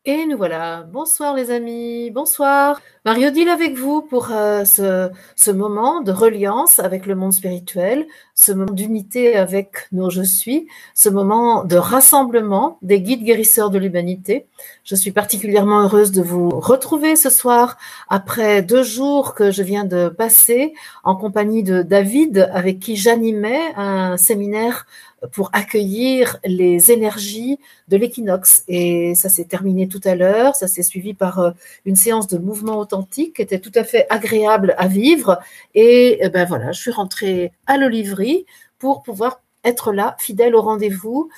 Et nous voilà. Bonsoir les amis, bonsoir. Marie-Odile avec vous pour ce moment de reliance avec le monde spirituel, ce moment d'unité avec nos je suis, ce moment de rassemblement des guides guérisseurs de l'humanité. Je suis particulièrement heureuse de vous retrouver ce soir après 2 jours que je viens de passer en compagnie de David avec qui j'animais un séminaire pour accueillir les énergies de l'équinoxe. Et ça s'est terminé tout à l'heure. Ça s'est suivi par une séance de mouvement authentique qui était tout à fait agréable à vivre. Et ben voilà, je suis rentrée à l'Olivry pour pouvoir être là, fidèle au rendez-vous,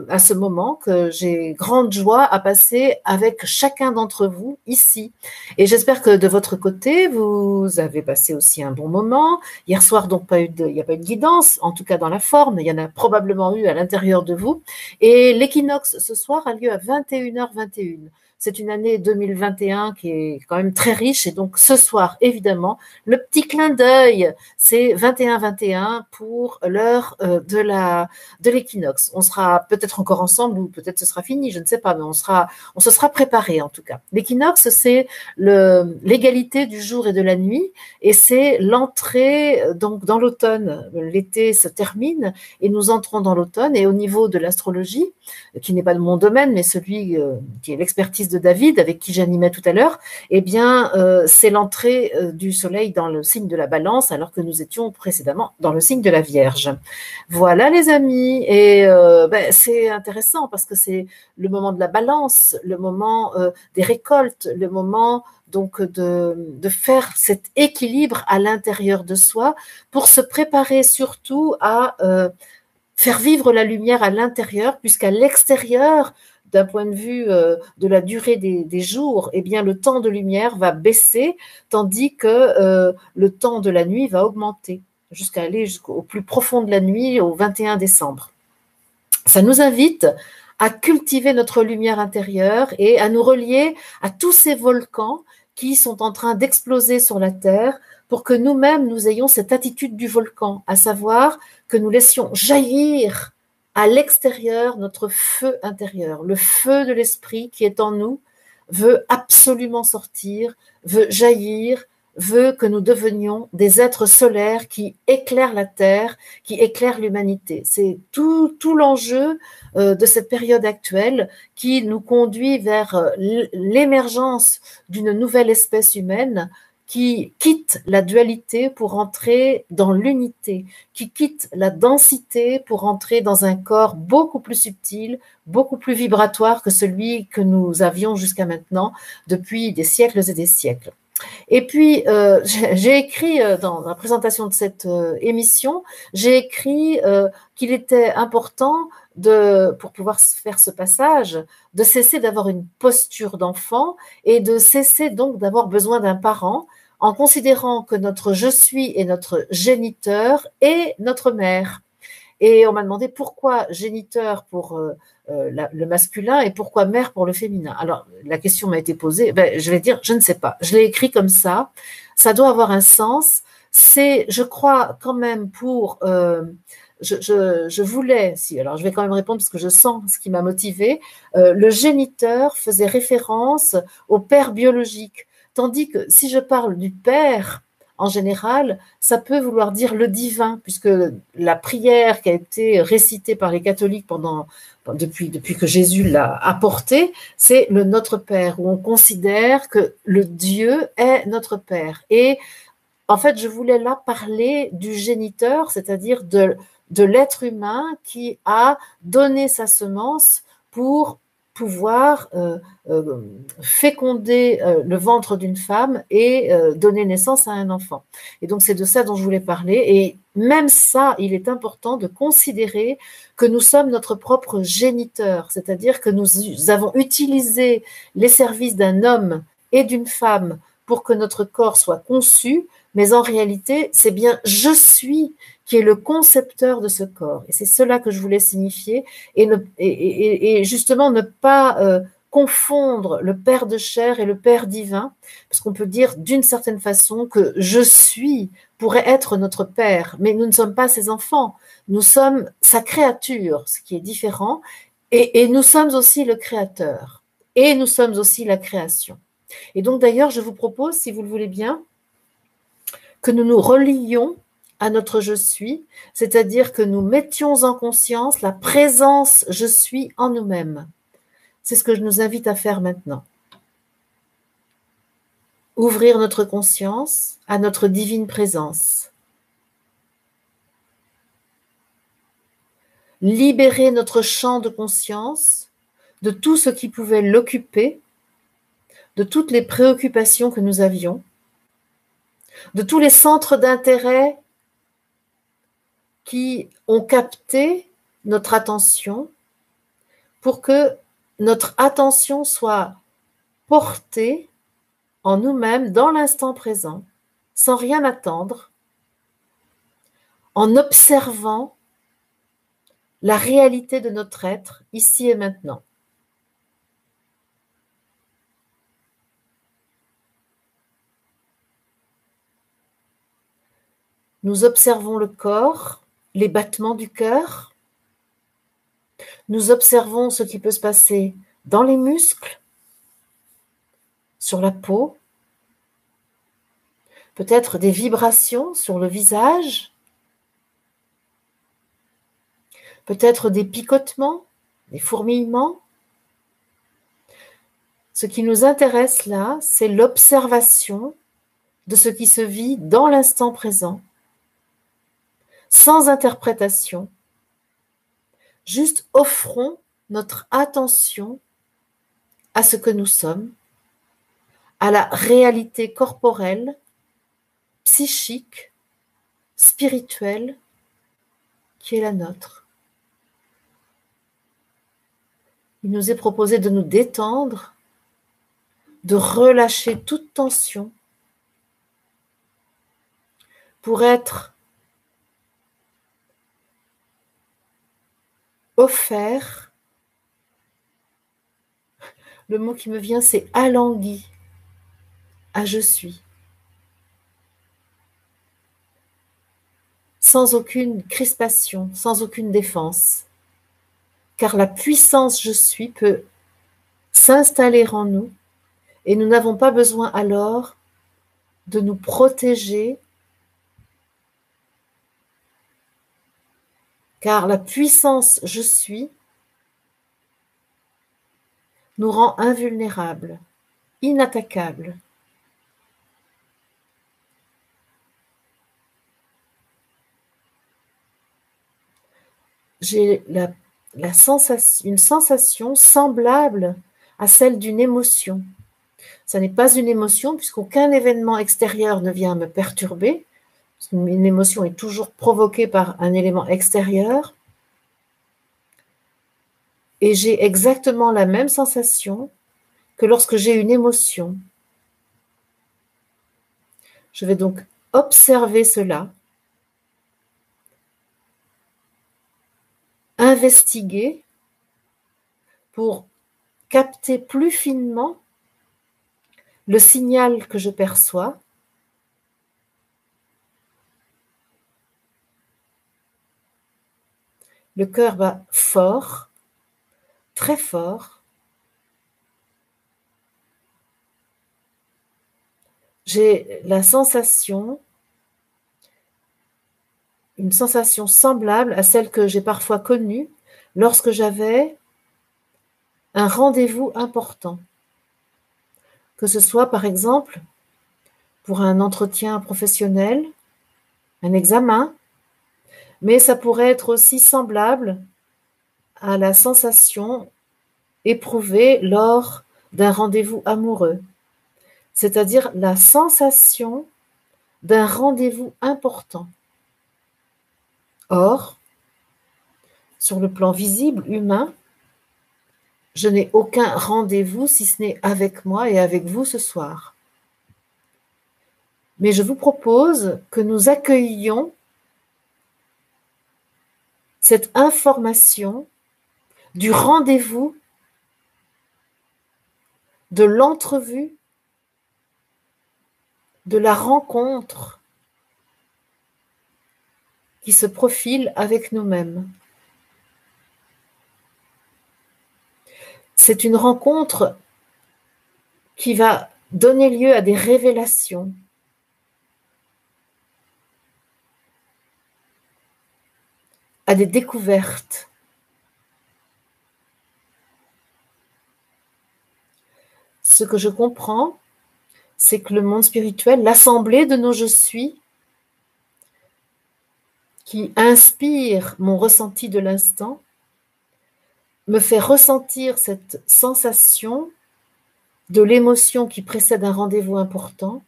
à ce moment que j'ai grande joie à passer avec chacun d'entre vous ici. Et j'espère que de votre côté, vous avez passé aussi un bon moment. Hier soir, donc, il n'y a pas eu de guidance, en tout cas dans la forme. Il y en a probablement eu à l'intérieur de vous. Et l'équinoxe ce soir a lieu à 21h21. C'est une année 2021 qui est quand même très riche. Et donc, ce soir, évidemment, le petit clin d'œil, c'est 21h21 pour l'heure de l'équinoxe. On sera peut-être encore ensemble ou peut-être ce sera fini, je ne sais pas, mais on se sera préparé en tout cas. L'équinoxe, c'est l'égalité du jour et de la nuit, et c'est l'entrée donc dans l'automne. L'été se termine et nous entrons dans l'automne. Et au niveau de l'astrologie, qui n'est pas de mon domaine, mais celui qui est l'expertise de David, avec qui j'animais tout à l'heure, eh bien, c'est l'entrée du soleil dans le signe de la Balance, alors que nous étions précédemment dans le signe de la Vierge. Voilà les amis, et c'est intéressant parce que c'est le moment de la balance, le moment des récoltes, le moment donc de faire cet équilibre à l'intérieur de soi pour se préparer surtout à faire vivre la lumière à l'intérieur, puisqu'à l'extérieur, d'un point de vue de la durée des jours, eh bien, le temps de lumière va baisser, tandis que le temps de la nuit va augmenter jusqu'à aller jusqu'au plus profond de la nuit, au 21 décembre. Ça nous invite à cultiver notre lumière intérieure et à nous relier à tous ces volcans qui sont en train d'exploser sur la Terre pour que nous-mêmes, nous ayons cette attitude du volcan, à savoir que nous laissions jaillir à l'extérieur notre feu intérieur. Le feu de l'esprit qui est en nous veut absolument sortir, veut jaillir, veut que nous devenions des êtres solaires qui éclairent la Terre, qui éclairent l'humanité. C'est tout l'enjeu de cette période actuelle qui nous conduit vers l'émergence d'une nouvelle espèce humaine qui quitte la dualité pour entrer dans l'unité, qui quitte la densité pour entrer dans un corps beaucoup plus subtil, beaucoup plus vibratoire que celui que nous avions jusqu'à maintenant depuis des siècles et des siècles. Et puis, j'ai écrit dans la présentation de cette émission, j'ai écrit qu'il était important pour pouvoir faire ce passage, de cesser d'avoir une posture d'enfant et de cesser donc d'avoir besoin d'un parent, en considérant que notre je suis est notre géniteur et notre mère. Et on m'a demandé pourquoi géniteur pour le masculin et pourquoi mère pour le féminin. Alors, la question m'a été posée, je vais dire, je ne sais pas. Je l'ai écrit comme ça doit avoir un sens. C'est, je crois, quand même pour... je voulais, si, alors je vais quand même répondre parce que je sens ce qui m'a motivée, le géniteur faisait référence au père biologique. Tandis que si je parle du père, en général, ça peut vouloir dire le divin, puisque la prière qui a été récitée par les catholiques depuis que Jésus l'a apportée, c'est le Notre Père, où on considère que le Dieu est notre Père. Et en fait, je voulais là parler du géniteur, c'est-à-dire de l'être humain qui a donné sa semence pour pouvoir féconder le ventre d'une femme et donner naissance à un enfant. Et donc, c'est de ça dont je voulais parler. Et même ça, il est important de considérer que nous sommes notre propre géniteur, c'est-à-dire que nous avons utilisé les services d'un homme et d'une femme pour que notre corps soit conçu, mais en réalité, c'est bien je suis qui est le concepteur de ce corps. Et c'est cela que je voulais signifier, et justement ne pas confondre le Père de chair et le Père divin, parce qu'on peut dire d'une certaine façon que je suis pourrait être notre Père, mais nous ne sommes pas ses enfants, nous sommes sa créature, ce qui est différent, et nous sommes aussi le Créateur. et nous sommes aussi la création. Et donc d'ailleurs, je vous propose, si vous le voulez bien, que nous nous relions à notre je suis, c'est-à-dire que nous mettions en conscience la présence je suis en nous-mêmes. C'est ce que je nous invite à faire maintenant. Ouvrir notre conscience à notre divine présence. Libérer notre champ de conscience de tout ce qui pouvait l'occuper, de toutes les préoccupations que nous avions, de tous les centres d'intérêt qui ont capté notre attention pour que notre attention soit portée en nous-mêmes dans l'instant présent, sans rien attendre, en observant la réalité de notre être ici et maintenant. Nous observons le corps, les battements du cœur. Nous observons ce qui peut se passer dans les muscles, sur la peau, peut-être des vibrations sur le visage, peut-être des picotements, des fourmillements. Ce qui nous intéresse là, c'est l'observation de ce qui se vit dans l'instant présent, sans interprétation. Juste offrons notre attention à ce que nous sommes, à la réalité corporelle, psychique, spirituelle qui est la nôtre. Il nous est proposé de nous détendre, de relâcher toute tension pour être offert. Le mot qui me vient, c'est alangui à je suis. Sans aucune crispation, sans aucune défense. Car la puissance je suis peut s'installer en nous et nous n'avons pas besoin alors de nous protéger, car la puissance je suis nous rend invulnérables, inattaquables. J'ai une sensation semblable à celle d'une émotion. Ça n'est pas une émotion puisqu'aucun événement extérieur ne vient me perturber. Une émotion est toujours provoquée par un élément extérieur. Et j'ai exactement la même sensation que lorsque j'ai une émotion. Je vais donc observer cela, investiguer pour capter plus finement le signal que je perçois. Le cœur bat fort, très fort. J'ai la sensation, une sensation semblable à celle que j'ai parfois connue lorsque j'avais un rendez-vous important. Que ce soit par exemple pour un entretien professionnel, un examen, mais ça pourrait être aussi semblable à la sensation éprouvée lors d'un rendez-vous amoureux, c'est-à-dire la sensation d'un rendez-vous important. Or, sur le plan visible, humain, je n'ai aucun rendez-vous si ce n'est avec moi et avec vous ce soir. Mais je vous propose que nous accueillions cette information du rendez-vous, de l'entrevue, de la rencontre qui se profile avec nous-mêmes. C'est une rencontre qui va donner lieu à des révélations, à des découvertes. Ce que je comprends, c'est que le monde spirituel, l'assemblée de nos je suis, qui inspire mon ressenti de l'instant, me fait ressentir cette sensation de l'émotion qui précède un rendez-vous important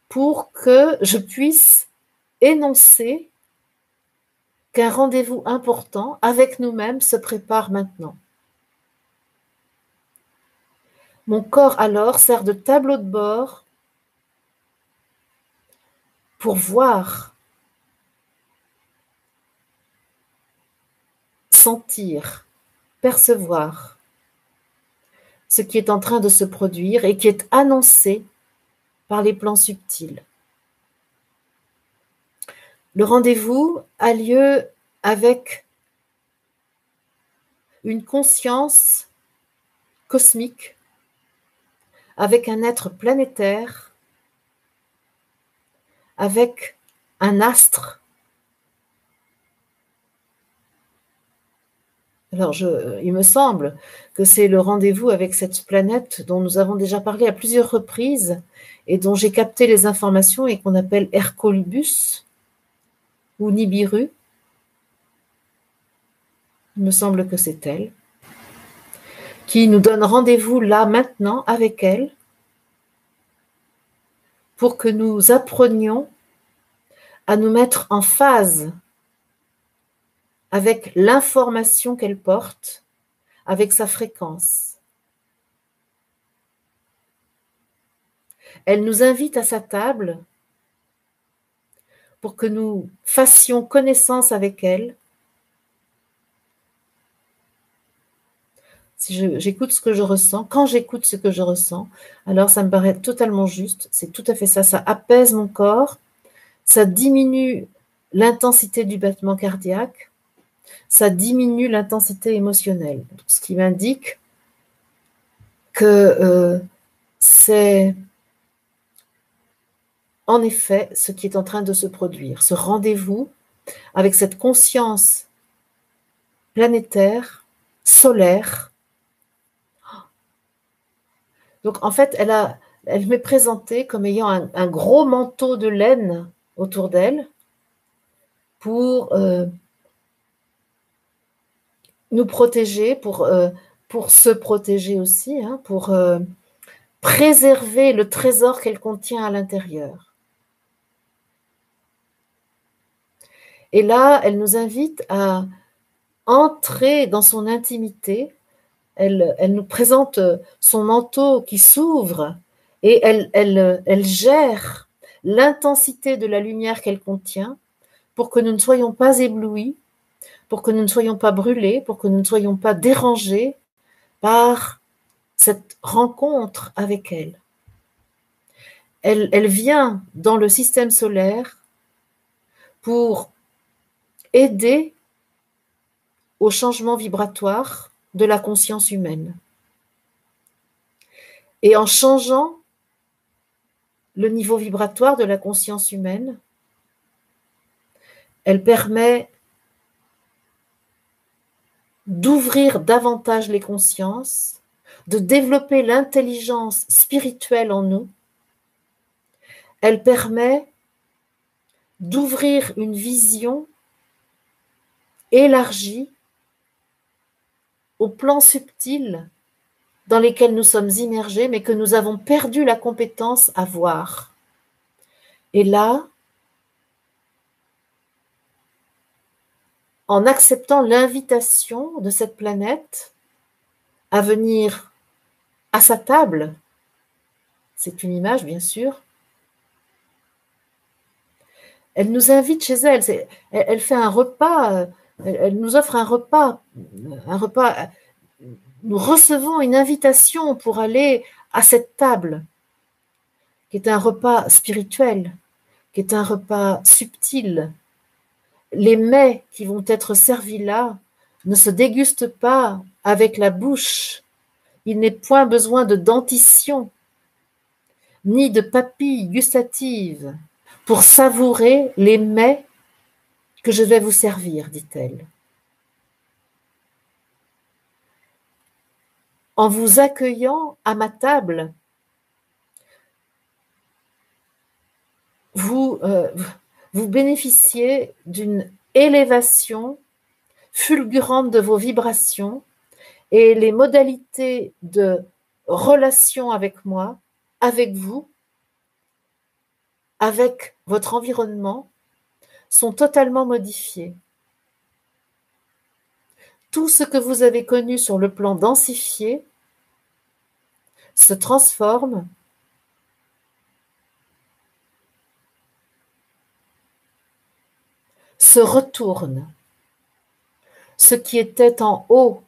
pour que je puisse énoncer qu'un rendez-vous important avec nous-mêmes se prépare maintenant. Mon corps alors sert de tableau de bord pour voir, sentir, percevoir ce qui est en train de se produire et qui est annoncé par les plans subtils. Le rendez-vous a lieu avec une conscience cosmique, avec un être planétaire, avec un astre. Alors, il me semble que c'est le rendez-vous avec cette planète dont nous avons déjà parlé à plusieurs reprises et dont j'ai capté les informations et qu'on appelle Hercolubus ou Nibiru. Il me semble que c'est elle, qui nous donne rendez-vous là, maintenant, avec elle, pour que nous apprenions à nous mettre en phase avec l'information qu'elle porte, avec sa fréquence. Elle nous invite à sa table pour que nous fassions connaissance avec elle. Si j'écoute ce que je ressens, quand j'écoute ce que je ressens, alors ça me paraît totalement juste, c'est tout à fait ça, ça apaise mon corps, ça diminue l'intensité du battement cardiaque, ça diminue l'intensité émotionnelle, ce qui m'indique que c'est en effet ce qui est en train de se produire, ce rendez-vous avec cette conscience planétaire, solaire. Donc en fait, elle m'est présentée comme ayant un gros manteau de laine autour d'elle pour nous protéger, pour se protéger aussi, hein, pour préserver le trésor qu'elle contient à l'intérieur. Et là, elle nous invite à entrer dans son intimité. Elle nous présente son manteau qui s'ouvre et elle gère l'intensité de la lumière qu'elle contient pour que nous ne soyons pas éblouis, pour que nous ne soyons pas brûlés, pour que nous ne soyons pas dérangés par cette rencontre avec elle. Elle vient dans le système solaire pour aider au changement vibratoire de la conscience humaine. Et en changeant le niveau vibratoire de la conscience humaine, elle permet d'ouvrir davantage les consciences, de développer l'intelligence spirituelle en nous. Elle permet d'ouvrir une vision élargie aux plans subtils dans lesquels nous sommes immergés, mais que nous avons perdu la compétence à voir. Et là, en acceptant l'invitation de cette planète à venir à sa table, c'est une image bien sûr, elle nous invite chez elle, elle fait un repas, elle nous offre un repas, nous recevons une invitation pour aller à cette table, qui est un repas spirituel, qui est un repas subtil. Les mets qui vont être servis là ne se dégustent pas avec la bouche. Il n'est point besoin de dentition ni de papilles gustatives pour savourer les mets que je vais vous servir, dit-elle. En vous accueillant à ma table, vous bénéficiez d'une élévation fulgurante de vos vibrations et les modalités de relation avec moi, avec vous, avec votre environnement, sont totalement modifiées. Tout ce que vous avez connu sur le plan densifié se transforme se retourne. Ce qui était en haut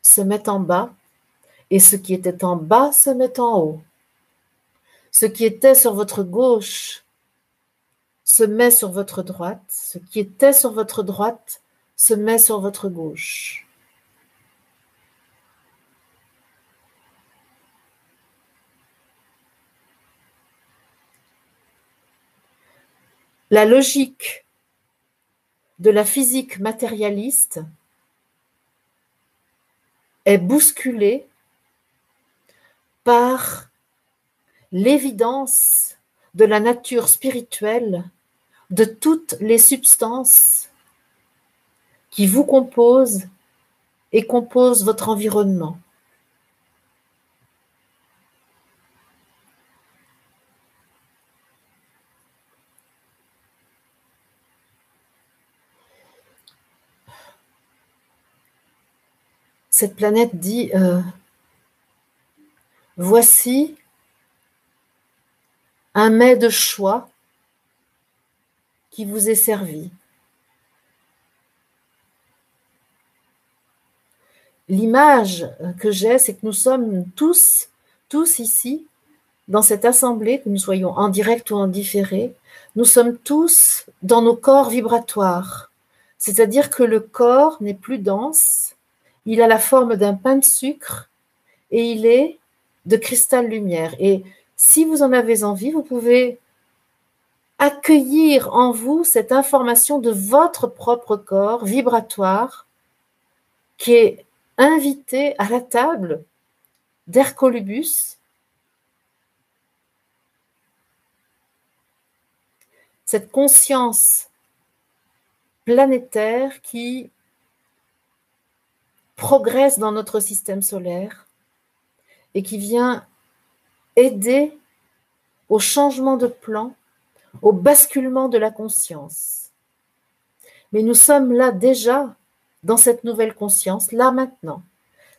se met en bas et ce qui était en bas se met en haut. Ce qui était sur votre gauche se met sur votre droite. Ce qui était sur votre droite se met sur votre gauche. La logique de la physique matérialiste est bousculée par l'évidence de la nature spirituelle de toutes les substances qui vous composent et composent votre environnement. Cette planète dit voici un mets de choix qui vous est servi. L'image que j'ai, c'est que nous sommes tous ici, dans cette assemblée, que nous soyons en direct ou en différé, nous sommes tous dans nos corps vibratoires. C'est-à-dire que le corps n'est plus dense, il a la forme d'un pain de sucre et il est de cristal lumière. Et si vous en avez envie, vous pouvez accueillir en vous cette information de votre propre corps vibratoire qui est invité à la table d'Hercolubus, cette conscience planétaire qui progresse dans notre système solaire et qui vient aider au changement de plan, au basculement de la conscience. Mais nous sommes là déjà dans cette nouvelle conscience, là maintenant.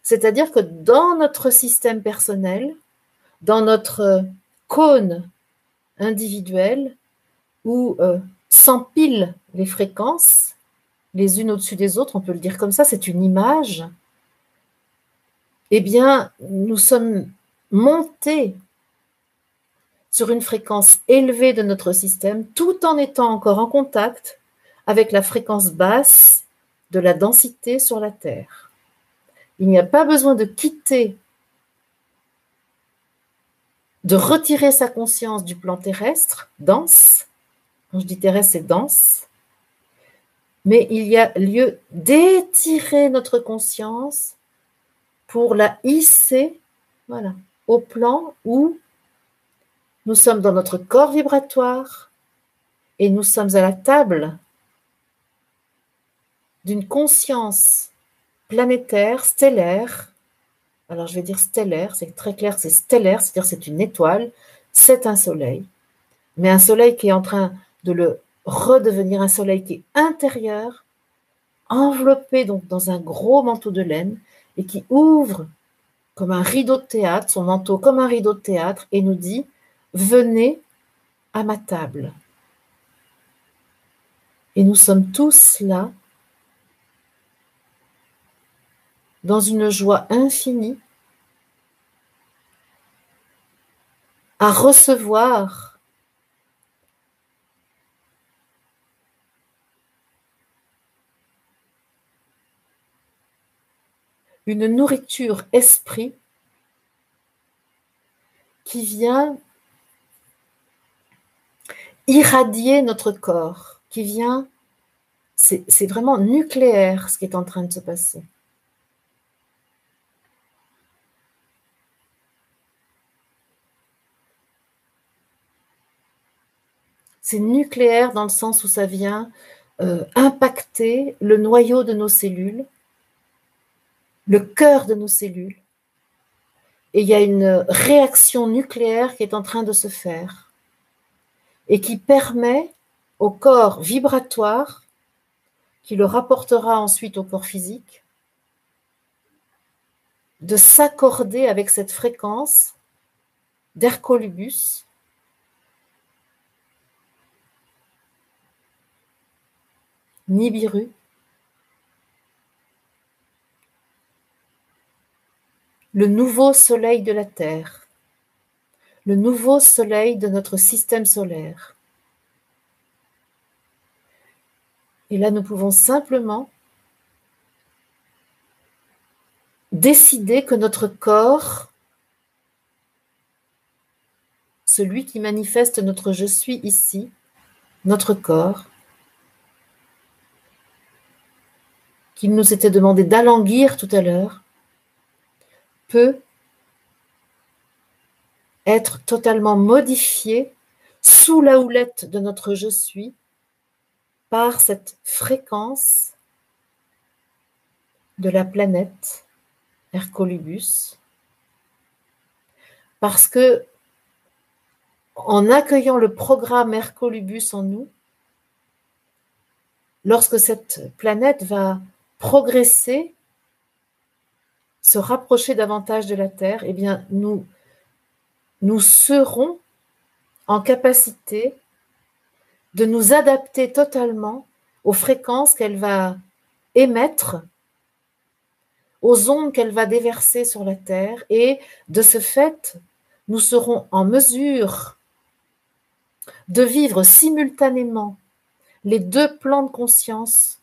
C'est-à-dire que dans notre système personnel, dans notre cône individuel, où s'empilent les fréquences, les unes au-dessus des autres, on peut le dire comme ça, c'est une image, eh bien, nous sommes montés sur une fréquence élevée de notre système, tout en étant encore en contact avec la fréquence basse de la densité sur la Terre. Il n'y a pas besoin de quitter, de retirer sa conscience du plan terrestre, dense. Quand je dis terrestre, c'est dense. Mais il y a lieu d'étirer notre conscience pour la hisser, voilà, au plan où nous sommes dans notre corps vibratoire et nous sommes à la table d'une conscience planétaire, stellaire. Alors je vais dire stellaire, c'est très clair, c'est stellaire, c'est-à-dire c'est une étoile, c'est un soleil, mais un soleil qui est en train de le redevenir un soleil qui est intérieur, enveloppé donc dans un gros manteau de laine et qui ouvre comme un rideau de théâtre, son manteau comme un rideau de théâtre et nous dit « Venez à ma table ». Et nous sommes tous là dans une joie infinie à recevoir une nourriture esprit qui vient irradier notre corps, qui vient, c'est vraiment nucléaire ce qui est en train de se passer. C'est nucléaire dans le sens où ça vient impacter le noyau de nos cellules, le cœur de nos cellules. Et il y a une réaction nucléaire qui est en train de se faire et qui permet au corps vibratoire, qui le rapportera ensuite au corps physique, de s'accorder avec cette fréquence d'Hercolubus, Nibiru, le nouveau soleil de la Terre, le nouveau soleil de notre système solaire. Et là, nous pouvons simplement décider que notre corps, celui qui manifeste notre je suis ici, notre corps, qu'il nous était demandé d'alanguir tout à l'heure, peut être totalement modifié sous la houlette de notre je suis par cette fréquence de la planète Hercolubus, parce que en accueillant le programme Hercolubus en nous, lorsque cette planète va progresser, se rapprocher davantage de la Terre, eh bien nous serons en capacité de nous adapter totalement aux fréquences qu'elle va émettre, aux ondes qu'elle va déverser sur la Terre, et de ce fait, nous serons en mesure de vivre simultanément les deux plans de conscience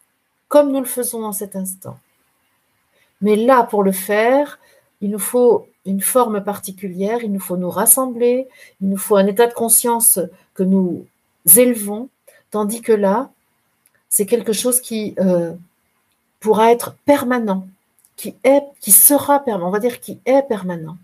comme nous le faisons en cet instant. Mais là, pour le faire, il nous faut une forme particulière, il nous faut nous rassembler, il nous faut un état de conscience que nous élevons, tandis que là, c'est quelque chose qui pourra être permanent, qui sera permanent, on va dire qui est permanent.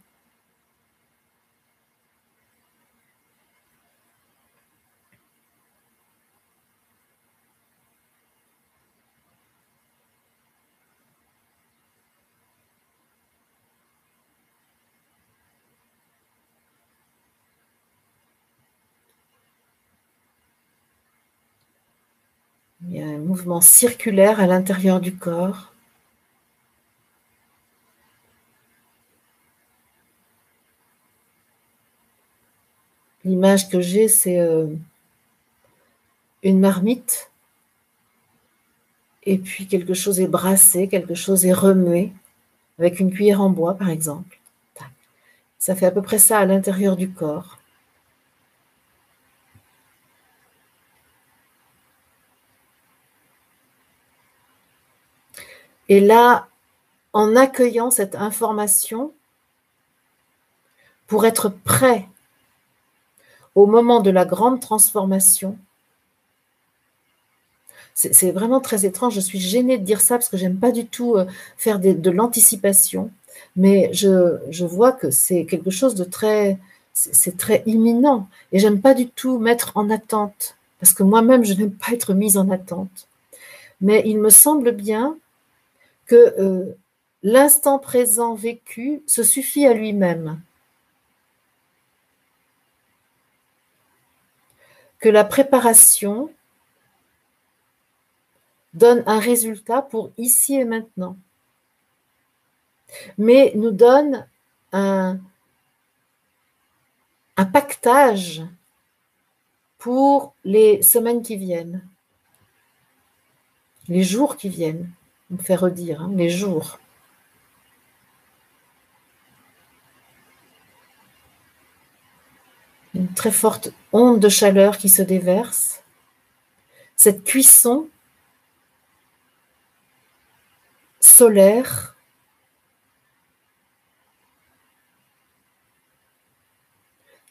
Il y a un mouvement circulaire à l'intérieur du corps. L'image que j'ai, c'est une marmite, et puis quelque chose est brassé, quelque chose est remué, avec une cuillère en bois, par exemple. Ça fait à peu près ça à l'intérieur du corps. Et là, en accueillant cette information, pour être prêt au moment de la grande transformation, c'est vraiment très étrange, je suis gênée de dire ça parce que j'aime pas du tout faire de l'anticipation, mais je vois que c'est quelque chose de très, c'est très imminent, et j'aime pas du tout mettre en attente, parce que moi-même je n'aime pas être mise en attente. Mais il me semble bien que l'instant présent vécu se suffit à lui-même, que la préparation donne un résultat pour ici et maintenant, mais nous donne un pactage pour les semaines qui viennent, les jours qui viennent, on me fait redire, hein, les jours. Une très forte onde de chaleur qui se déverse. Cette cuisson solaire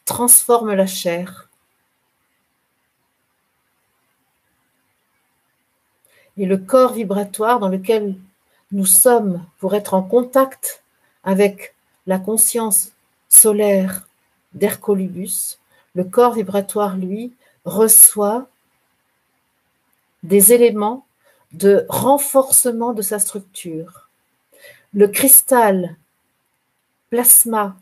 transforme la chair. Et le corps vibratoire dans lequel nous sommes pour être en contact avec la conscience solaire d'Hercolubus, le corps vibratoire, lui, reçoit des éléments de renforcement de sa structure. Le cristal plasma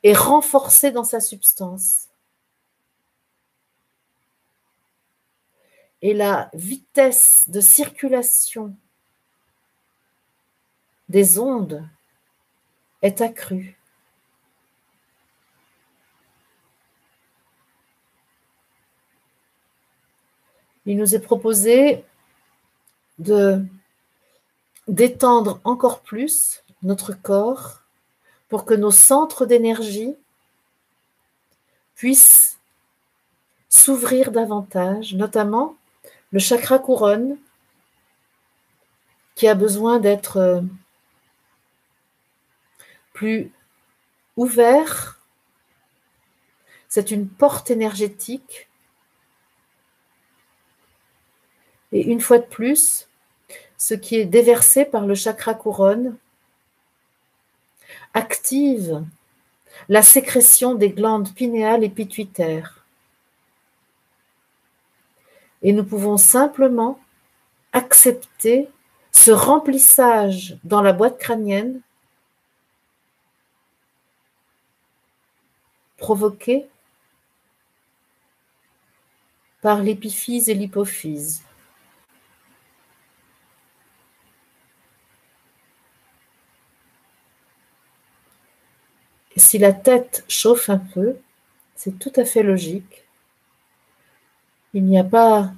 est renforcé dans sa substance. Et la vitesse de circulation des ondes est accrue. Il nous est proposé d'étendre encore plus notre corps pour que nos centres d'énergie puissent s'ouvrir davantage, notamment le chakra couronne qui a besoin d'être plus ouvert. C'est une porte énergétique. Et une fois de plus, ce qui est déversé par le chakra couronne active la sécrétion des glandes pinéales et pituitaires. Et nous pouvons simplement accepter ce remplissage dans la boîte crânienne provoqué par l'épiphyse et l'hypophyse. Et si la tête chauffe un peu, c'est tout à fait logique. Il n'y a pas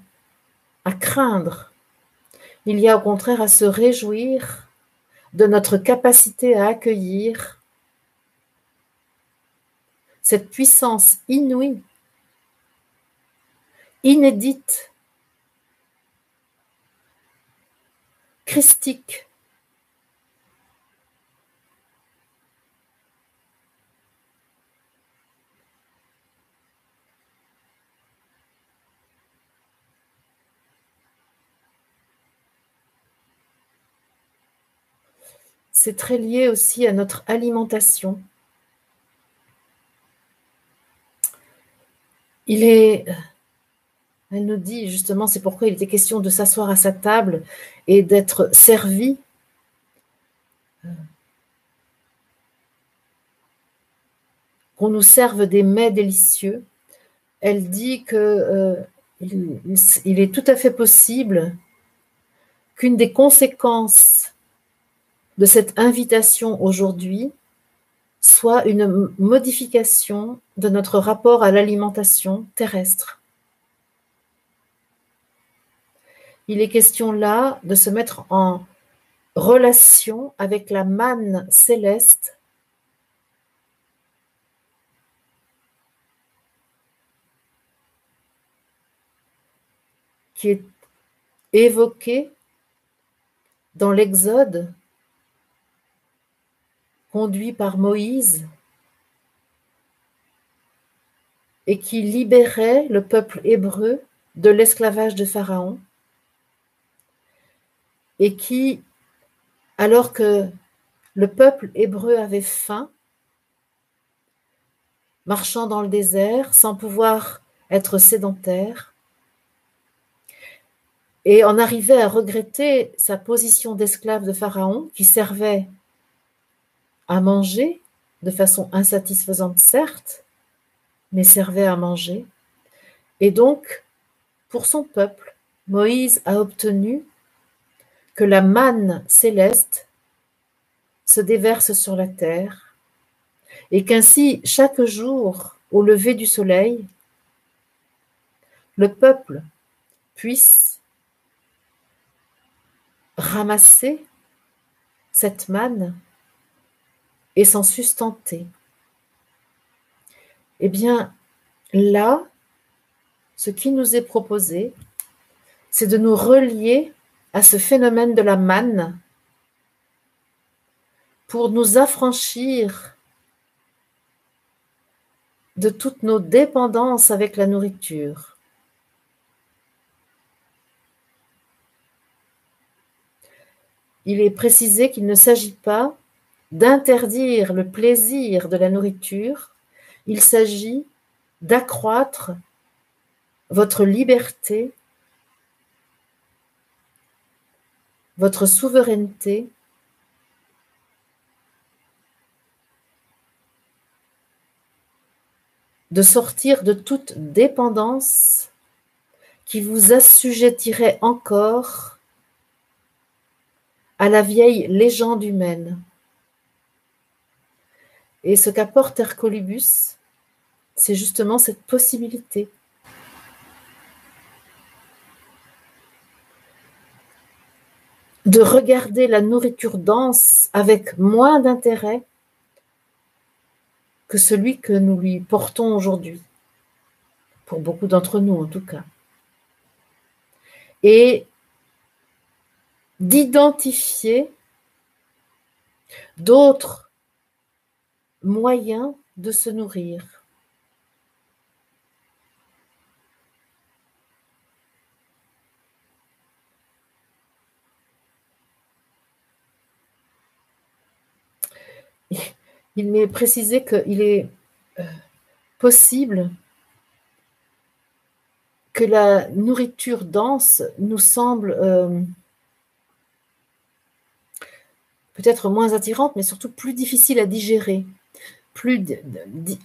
à craindre. Il y a au contraire à se réjouir de notre capacité à accueillir cette puissance inouïe, inédite, christique, c'est très lié aussi à notre alimentation. Elle nous dit justement, c'est pourquoi il était question de s'asseoir à sa table et d'être servi. Qu'on nous serve des mets délicieux. Elle dit que il est tout à fait possible qu'une des conséquences de cette invitation aujourd'hui soit une modification de notre rapport à l'alimentation terrestre. Il est question là de se mettre en relation avec la manne céleste qui est évoquée dans l'Exode conduit par Moïse et qui libérait le peuple hébreu de l'esclavage de Pharaon et qui, alors que le peuple hébreu avait faim, marchant dans le désert sans pouvoir être sédentaire, et en arrivait à regretter sa position d'esclave de Pharaon qui servait à manger de façon insatisfaisante, certes, mais servait à manger. Et donc, pour son peuple, Moïse a obtenu que la manne céleste se déverse sur la terre et qu'ainsi, chaque jour, au lever du soleil, le peuple puisse ramasser cette manne et s'en sustenter. Eh bien, là, ce qui nous est proposé, c'est de nous relier à ce phénomène de la manne pour nous affranchir de toutes nos dépendances avec la nourriture. il est précisé qu'il ne s'agit pas d'interdire le plaisir de la nourriture, il s'agit d'accroître votre liberté, votre souveraineté, de sortir de toute dépendance qui vous assujettirait encore à la vieille légende humaine. Et ce qu'apporte Hercolibus, c'est justement cette possibilité. De regarder la nourriture dense avec moins d'intérêt que celui que nous lui portons aujourd'hui, pour beaucoup d'entre nous en tout cas. Et d'identifier d'autres moyens de se nourrir. Il m'est précisé qu'il est possible que la nourriture dense nous semble peut-être moins attirante, mais surtout plus difficile à digérer,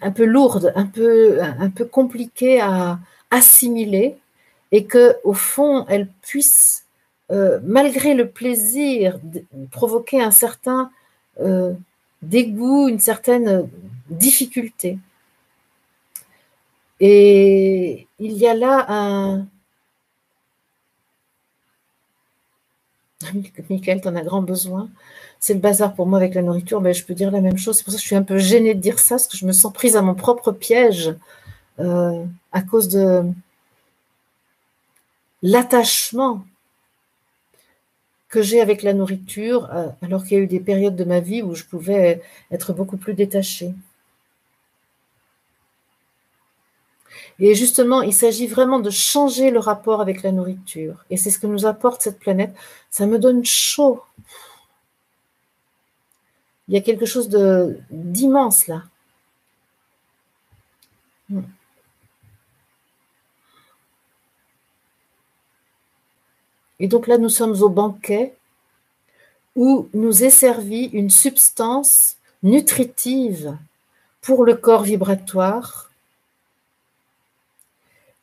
un peu lourde, un peu compliquée à assimiler, et que au fond, elle puisse, malgré le plaisir, provoquer un certain dégoût, une certaine difficulté. Et il y a là un... Michael, tu en as grand besoin. C'est le bazar pour moi avec la nourriture, mais je peux dire la même chose. C'est pour ça que je suis un peu gênée de dire ça, parce que je me sens prise à mon propre piège à cause de l'attachement que j'ai avec la nourriture, alors qu'il y a eu des périodes de ma vie où je pouvais être beaucoup plus détachée. Et justement, il s'agit vraiment de changer le rapport avec la nourriture. Et c'est ce que nous apporte cette planète. Ça me donne chaud. Il y a quelque chose d'immense là. Et donc là, nous sommes au banquet où nous est servie une substance nutritive pour le corps vibratoire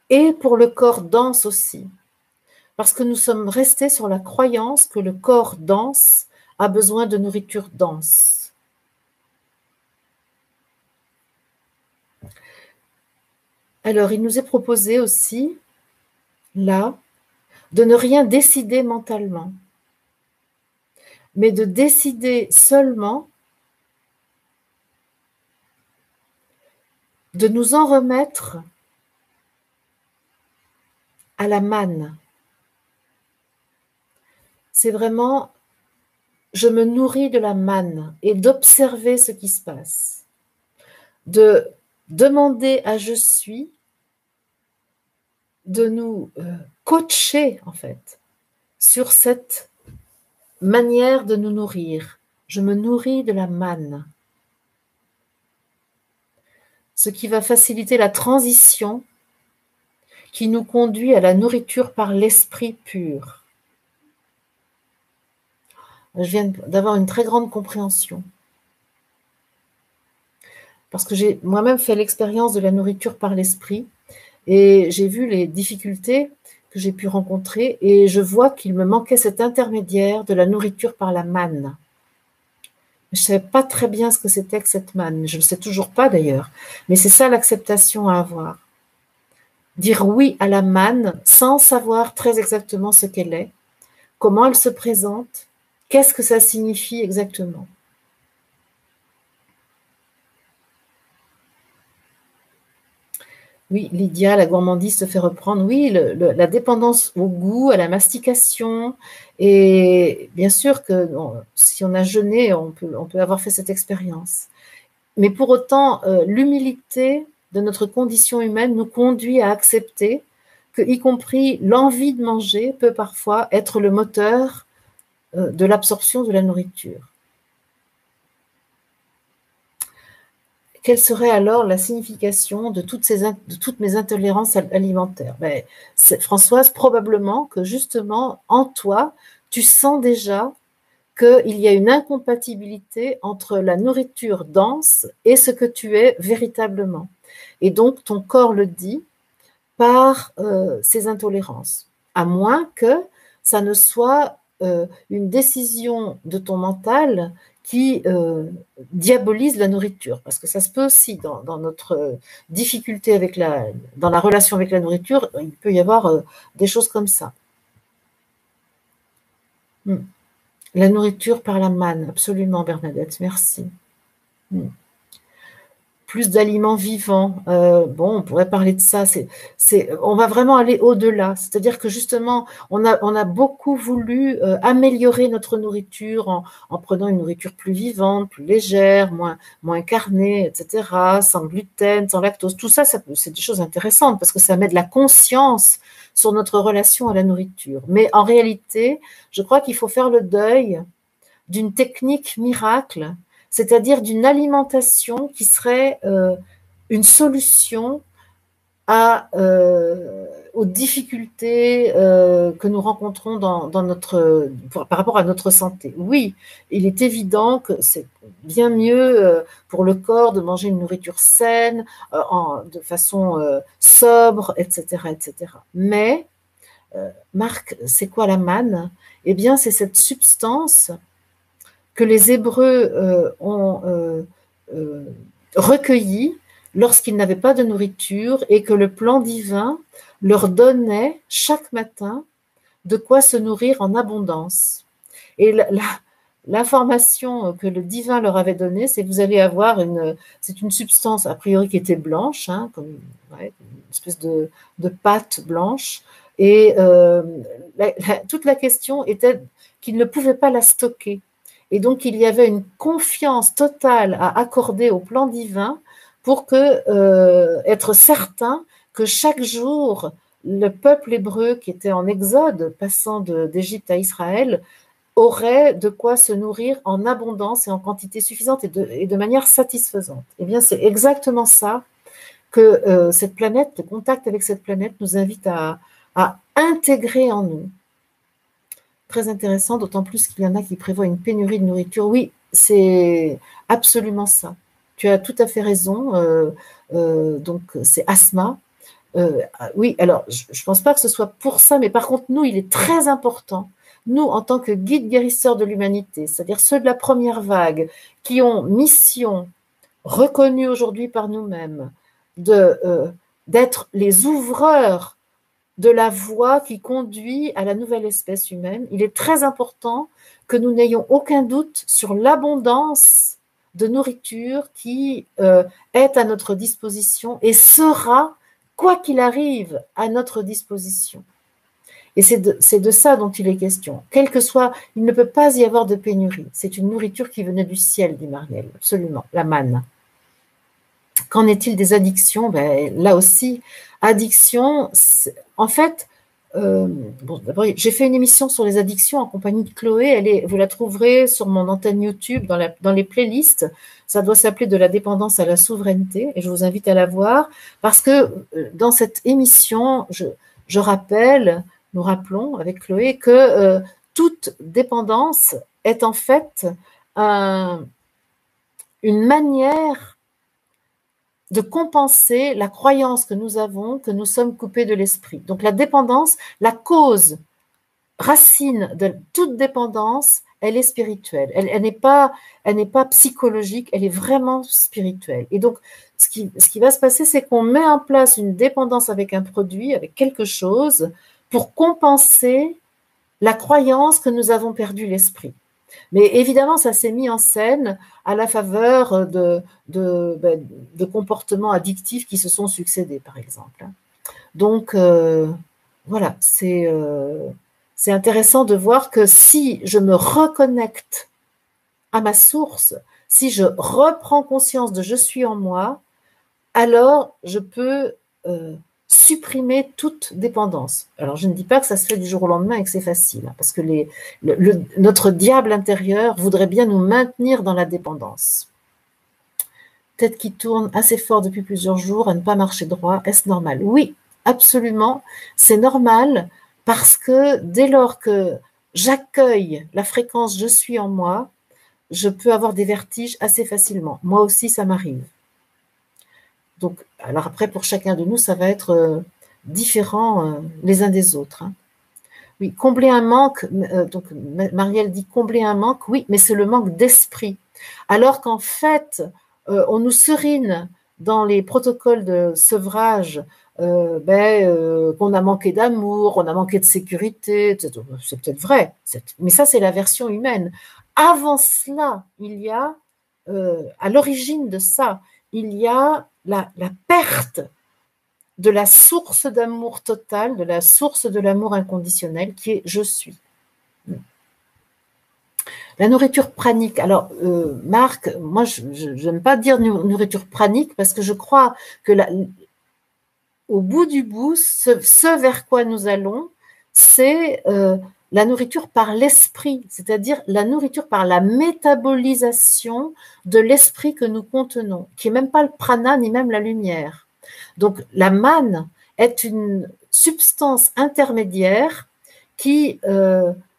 et pour le corps dense aussi. Parce que nous sommes restés sur la croyance que le corps dense a besoin de nourriture dense. Alors, il nous est proposé aussi, là, de ne rien décider mentalement, mais de décider seulement de nous en remettre à la manne. C'est vraiment, je me nourris de la manne et d'observer ce qui se passe, de demander à je suis de nous coacher en fait sur cette manière de nous nourrir. Je me nourris de la manne, ce qui va faciliter la transition qui nous conduit à la nourriture par l'esprit pur. Je viens d'avoir une très grande compréhension. Parce que j'ai moi-même fait l'expérience de la nourriture par l'esprit et j'ai vu les difficultés que j'ai pu rencontrer et je vois qu'il me manquait cet intermédiaire de la nourriture par la manne. Je ne savais pas très bien ce que c'était que cette manne, je ne le sais toujours pas d'ailleurs, mais c'est ça l'acceptation à avoir. Dire oui à la manne sans savoir très exactement ce qu'elle est, comment elle se présente, qu'est-ce que ça signifie exactement. Oui, Lydia, la gourmandise te fait reprendre. Oui, la dépendance au goût, à la mastication. Et bien sûr que si on a jeûné, on peut avoir fait cette expérience. Mais pour autant, l'humilité de notre condition humaine nous conduit à accepter que, y compris l'envie de manger, peut parfois être le moteur de l'absorption de la nourriture. Quelle serait alors la signification de toutes mes intolérances alimentaires? Françoise, probablement que justement, en toi, tu sens déjà qu'il y a une incompatibilité entre la nourriture dense et ce que tu es véritablement. Et donc, ton corps le dit par ces intolérances, à moins que ça ne soit une décision de ton mental qui diabolise la nourriture, parce que ça se peut aussi dans notre difficulté dans la relation avec la nourriture, il peut y avoir des choses comme ça. La nourriture par la manne, absolument Bernadette, merci. Plus d'aliments vivants. Bon, on pourrait parler de ça. On va vraiment aller au-delà. C'est-à-dire que justement, on a beaucoup voulu améliorer notre nourriture en prenant une nourriture plus vivante, plus légère, moins carnée, etc., sans gluten, sans lactose. Tout ça, c'est des choses intéressantes parce que ça met de la conscience sur notre relation à la nourriture. Mais en réalité, je crois qu'il faut faire le deuil d'une technique miracle, c'est-à-dire d'une alimentation qui serait une solution aux difficultés que nous rencontrons par rapport à notre santé. Oui, il est évident que c'est bien mieux pour le corps de manger une nourriture saine, de façon sobre, etc., etc. Mais, Marc, c'est quoi la manne? Eh bien, c'est cette substance que les Hébreux ont recueillis lorsqu'ils n'avaient pas de nourriture et que le plan divin leur donnait chaque matin de quoi se nourrir en abondance. Et l'information que le divin leur avait donnée, c'est que vous allez avoir c'est une substance a priori qui était blanche, comme une espèce de pâte blanche, et toute la question était qu'ils ne pouvaient pas la stocker. Et donc, il y avait une confiance totale à accorder au plan divin pour être certain que chaque jour, le peuple hébreu qui était en exode, passant d'Égypte à Israël, aurait de quoi se nourrir en abondance et en quantité suffisante et de manière satisfaisante. Eh bien, c'est exactement ça que cette planète, le contact avec cette planète nous invite à intégrer en nous. Très intéressant, d'autant plus qu'il y en a qui prévoient une pénurie de nourriture. Oui, c'est absolument ça. Tu as tout à fait raison. Donc, c'est Asma. Oui, alors, je ne pense pas que ce soit pour ça, mais par contre, nous, il est très important, nous, en tant que guides guérisseurs de l'humanité, c'est-à-dire ceux de la première vague, qui ont mission, reconnue aujourd'hui par nous-mêmes, d'être les ouvreurs de la voie qui conduit à la nouvelle espèce humaine, il est très important que nous n'ayons aucun doute sur l'abondance de nourriture qui est à notre disposition et sera, quoi qu'il arrive, à notre disposition. Et c'est de ça dont il est question. Quel que soit, il ne peut pas y avoir de pénurie. C'est une nourriture qui venait du ciel, dit Marielle, absolument, la manne. Qu'en est-il des addictions? Là aussi, addiction, en fait, j'ai fait une émission sur les addictions en compagnie de Chloé. Vous la trouverez sur mon antenne YouTube dans les playlists. Ça doit s'appeler De la dépendance à la souveraineté et je vous invite à la voir parce que dans cette émission, nous rappelons avec Chloé que toute dépendance est en fait une manière de compenser la croyance que nous avons que nous sommes coupés de l'esprit. Donc la dépendance, la cause racine de toute dépendance, elle est spirituelle. Elle n'est pas psychologique, elle est vraiment spirituelle. Et donc, ce qui va se passer, c'est qu'on met en place une dépendance avec un produit, avec quelque chose, pour compenser la croyance que nous avons perdu l'esprit. Mais évidemment, ça s'est mis en scène à la faveur de comportements addictifs qui se sont succédés, par exemple. Donc, voilà, c'est intéressant de voir que si je me reconnecte à ma source, si je reprends conscience de je suis en moi, alors je peux supprimer toute dépendance. Alors, je ne dis pas que ça se fait du jour au lendemain et que c'est facile, hein, parce que notre diable intérieur voudrait bien nous maintenir dans la dépendance. Tête qui tourne assez fort depuis plusieurs jours, à ne pas marcher droit, est-ce normal? Oui, absolument, c'est normal, parce que dès lors que j'accueille la fréquence je suis en moi, je peux avoir des vertiges assez facilement. Moi aussi, ça m'arrive. Donc, alors après, pour chacun de nous, ça va être différent les uns des autres, hein. Oui, combler un manque, donc Marielle dit combler un manque, oui, mais c'est le manque d'esprit. Alors qu'en fait, on nous serine dans les protocoles de sevrage qu'on a manqué d'amour, on a manqué de sécurité, c'est peut-être vrai, mais ça c'est la version humaine. Avant cela, il y a, à l'origine de ça, il y a la perte de la source d'amour total, de la source de l'amour inconditionnel qui est je suis. La nourriture pranique. Alors, Marc, moi, je n'aime pas dire nourriture pranique parce que je crois que au bout du bout, ce vers quoi nous allons, c'est la nourriture par l'esprit, c'est-à-dire la nourriture par la métabolisation de l'esprit que nous contenons, qui n'est même pas le prana ni même la lumière. Donc, la manne est une substance intermédiaire qui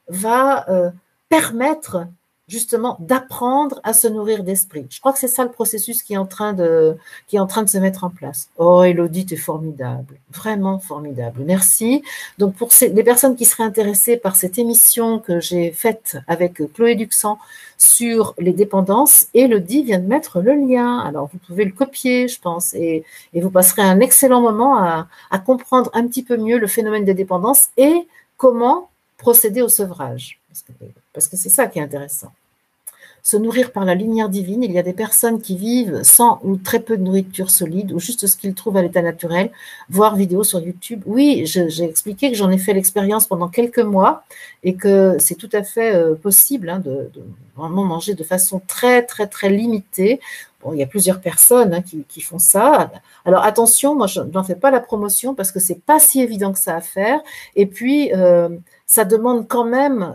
va permettre justement d'apprendre à se nourrir d'esprit. Je crois que c'est ça le processus qui est en train de se mettre en place. Oh, Élodie, tu es formidable, vraiment formidable. Merci. Donc, pour les personnes qui seraient intéressées par cette émission que j'ai faite avec Chloé Duxan sur les dépendances, Élodie vient de mettre le lien. Alors, vous pouvez le copier, je pense, et vous passerez un excellent moment à comprendre un petit peu mieux le phénomène des dépendances et comment procéder au sevrage. Parce que c'est ça qui est intéressant. Se nourrir par la lumière divine, il y a des personnes qui vivent sans ou très peu de nourriture solide ou juste ce qu'ils trouvent à l'état naturel, voir vidéos sur YouTube. Oui, j'ai expliqué que j'en ai fait l'expérience pendant quelques mois et que c'est tout à fait possible hein, de vraiment manger de façon très, très, très limitée. Bon, il y a plusieurs personnes hein, qui font ça. Alors attention, moi je n'en fais pas la promotion parce que c'est pas si évident que ça à faire. Et puis, ça demande quand même...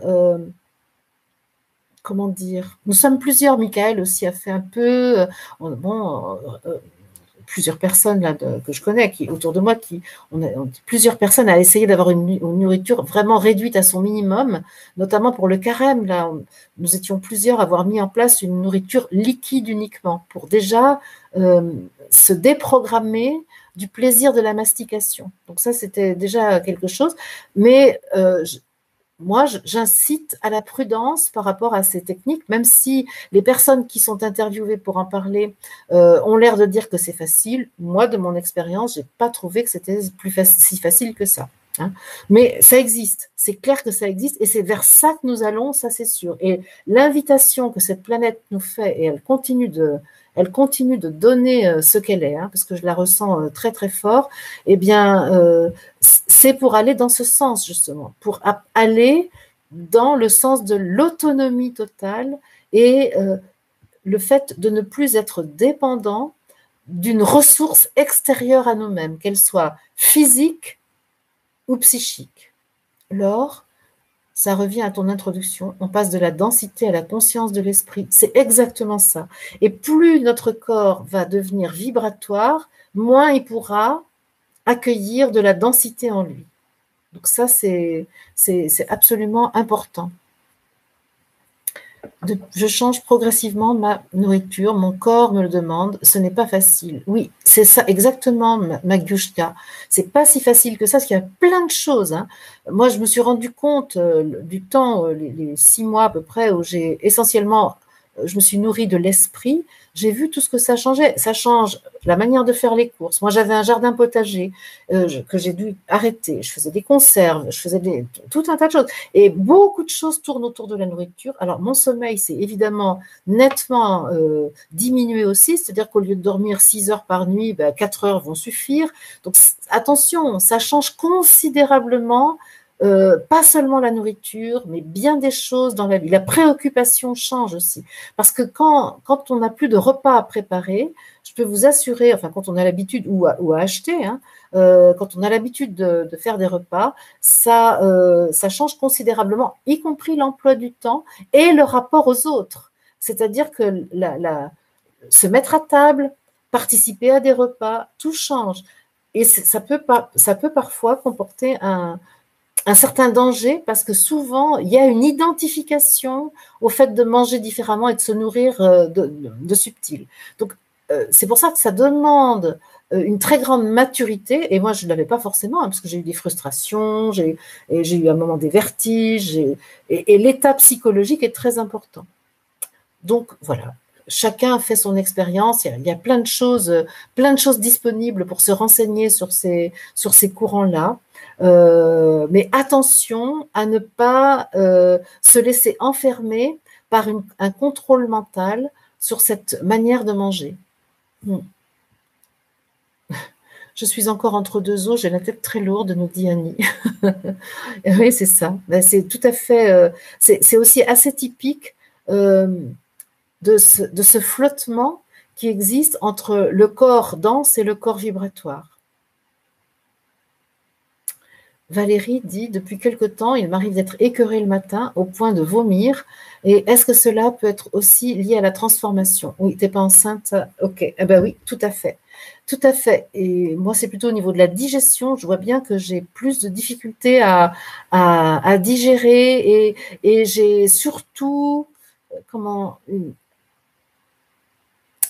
comment dire, nous sommes plusieurs, Michael aussi a fait un peu, plusieurs personnes là, que je connais autour de moi, plusieurs personnes à essayer d'avoir une nourriture vraiment réduite à son minimum, notamment pour le carême. Là, nous étions plusieurs à avoir mis en place une nourriture liquide uniquement pour déjà se déprogrammer du plaisir de la mastication. Donc ça, c'était déjà quelque chose. Mais moi, j'incite à la prudence par rapport à ces techniques, même si les personnes qui sont interviewées pour en parler ont l'air de dire que c'est facile. Moi, de mon expérience, j'ai pas trouvé que c'était si facile que ça. Hein. Mais ça existe, c'est clair que ça existe, et c'est vers ça que nous allons, ça c'est sûr. Et l'invitation que cette planète nous fait, et elle continue de donner ce qu'elle est, hein, parce que je la ressens très très fort, eh bien, c'est pour aller dans ce sens justement, pour aller dans le sens de l'autonomie totale et le fait de ne plus être dépendant d'une ressource extérieure à nous-mêmes, qu'elle soit physique ou psychique. Laure, ça revient à ton introduction, on passe de la densité à la conscience de l'esprit, c'est exactement ça. Et plus notre corps va devenir vibratoire, moins il pourra accueillir de la densité en lui. Donc ça, c'est absolument important. Je change progressivement ma nourriture, mon corps me le demande, ce n'est pas facile. Oui, c'est ça exactement, Magyushka. C'est pas si facile que ça, parce qu'il y a plein de choses. Hein. Moi, je me suis rendu compte du temps, les 6 mois à peu près, où j'ai essentiellement, je me suis nourrie de l'esprit. J'ai vu tout ce que ça changeait. Ça change la manière de faire les courses. Moi, j'avais un jardin potager que j'ai dû arrêter. Je faisais des conserves, je faisais tout un tas de choses. Et beaucoup de choses tournent autour de la nourriture. Alors, mon sommeil s'est évidemment nettement diminué aussi. C'est-à-dire qu'au lieu de dormir 6 heures par nuit, 4 heures vont suffire. Donc, attention, ça change considérablement pas seulement la nourriture, mais bien des choses dans la vie. La préoccupation change aussi. Parce que quand on n'a plus de repas à préparer, je peux vous assurer, enfin quand on a l'habitude, ou à acheter, hein, quand on a l'habitude de faire des repas, ça change considérablement, y compris l'emploi du temps et le rapport aux autres. C'est-à-dire que se mettre à table, participer à des repas, tout change. Et ça peut parfois comporter un certain danger parce que souvent, il y a une identification au fait de manger différemment et de se nourrir de subtil. Donc, c'est pour ça que ça demande une très grande maturité. Et moi, je ne l'avais pas forcément, hein, parce que j'ai eu des frustrations, j'ai eu un moment des vertiges. Et l'état psychologique est très important. Donc, voilà. Chacun a fait son expérience. Il y a plein de choses disponibles pour se renseigner sur ces courants-là. Mais attention à ne pas se laisser enfermer par un contrôle mental sur cette manière de manger. Je suis encore entre deux eaux, j'ai la tête très lourde, nous dit Annie. Oui, c'est ça. C'est tout à fait. C'est aussi assez typique de ce flottement qui existe entre le corps dense et le corps vibratoire. Valérie dit, depuis quelque temps, il m'arrive d'être écœurée le matin au point de vomir. Et est-ce que cela peut être aussi lié à la transformation? Oui, tu n'es pas enceinte? Ok, eh ben oui, tout à fait. Tout à fait. Et moi, c'est plutôt au niveau de la digestion. Je vois bien que j'ai plus de difficultés à digérer et j'ai surtout, comment,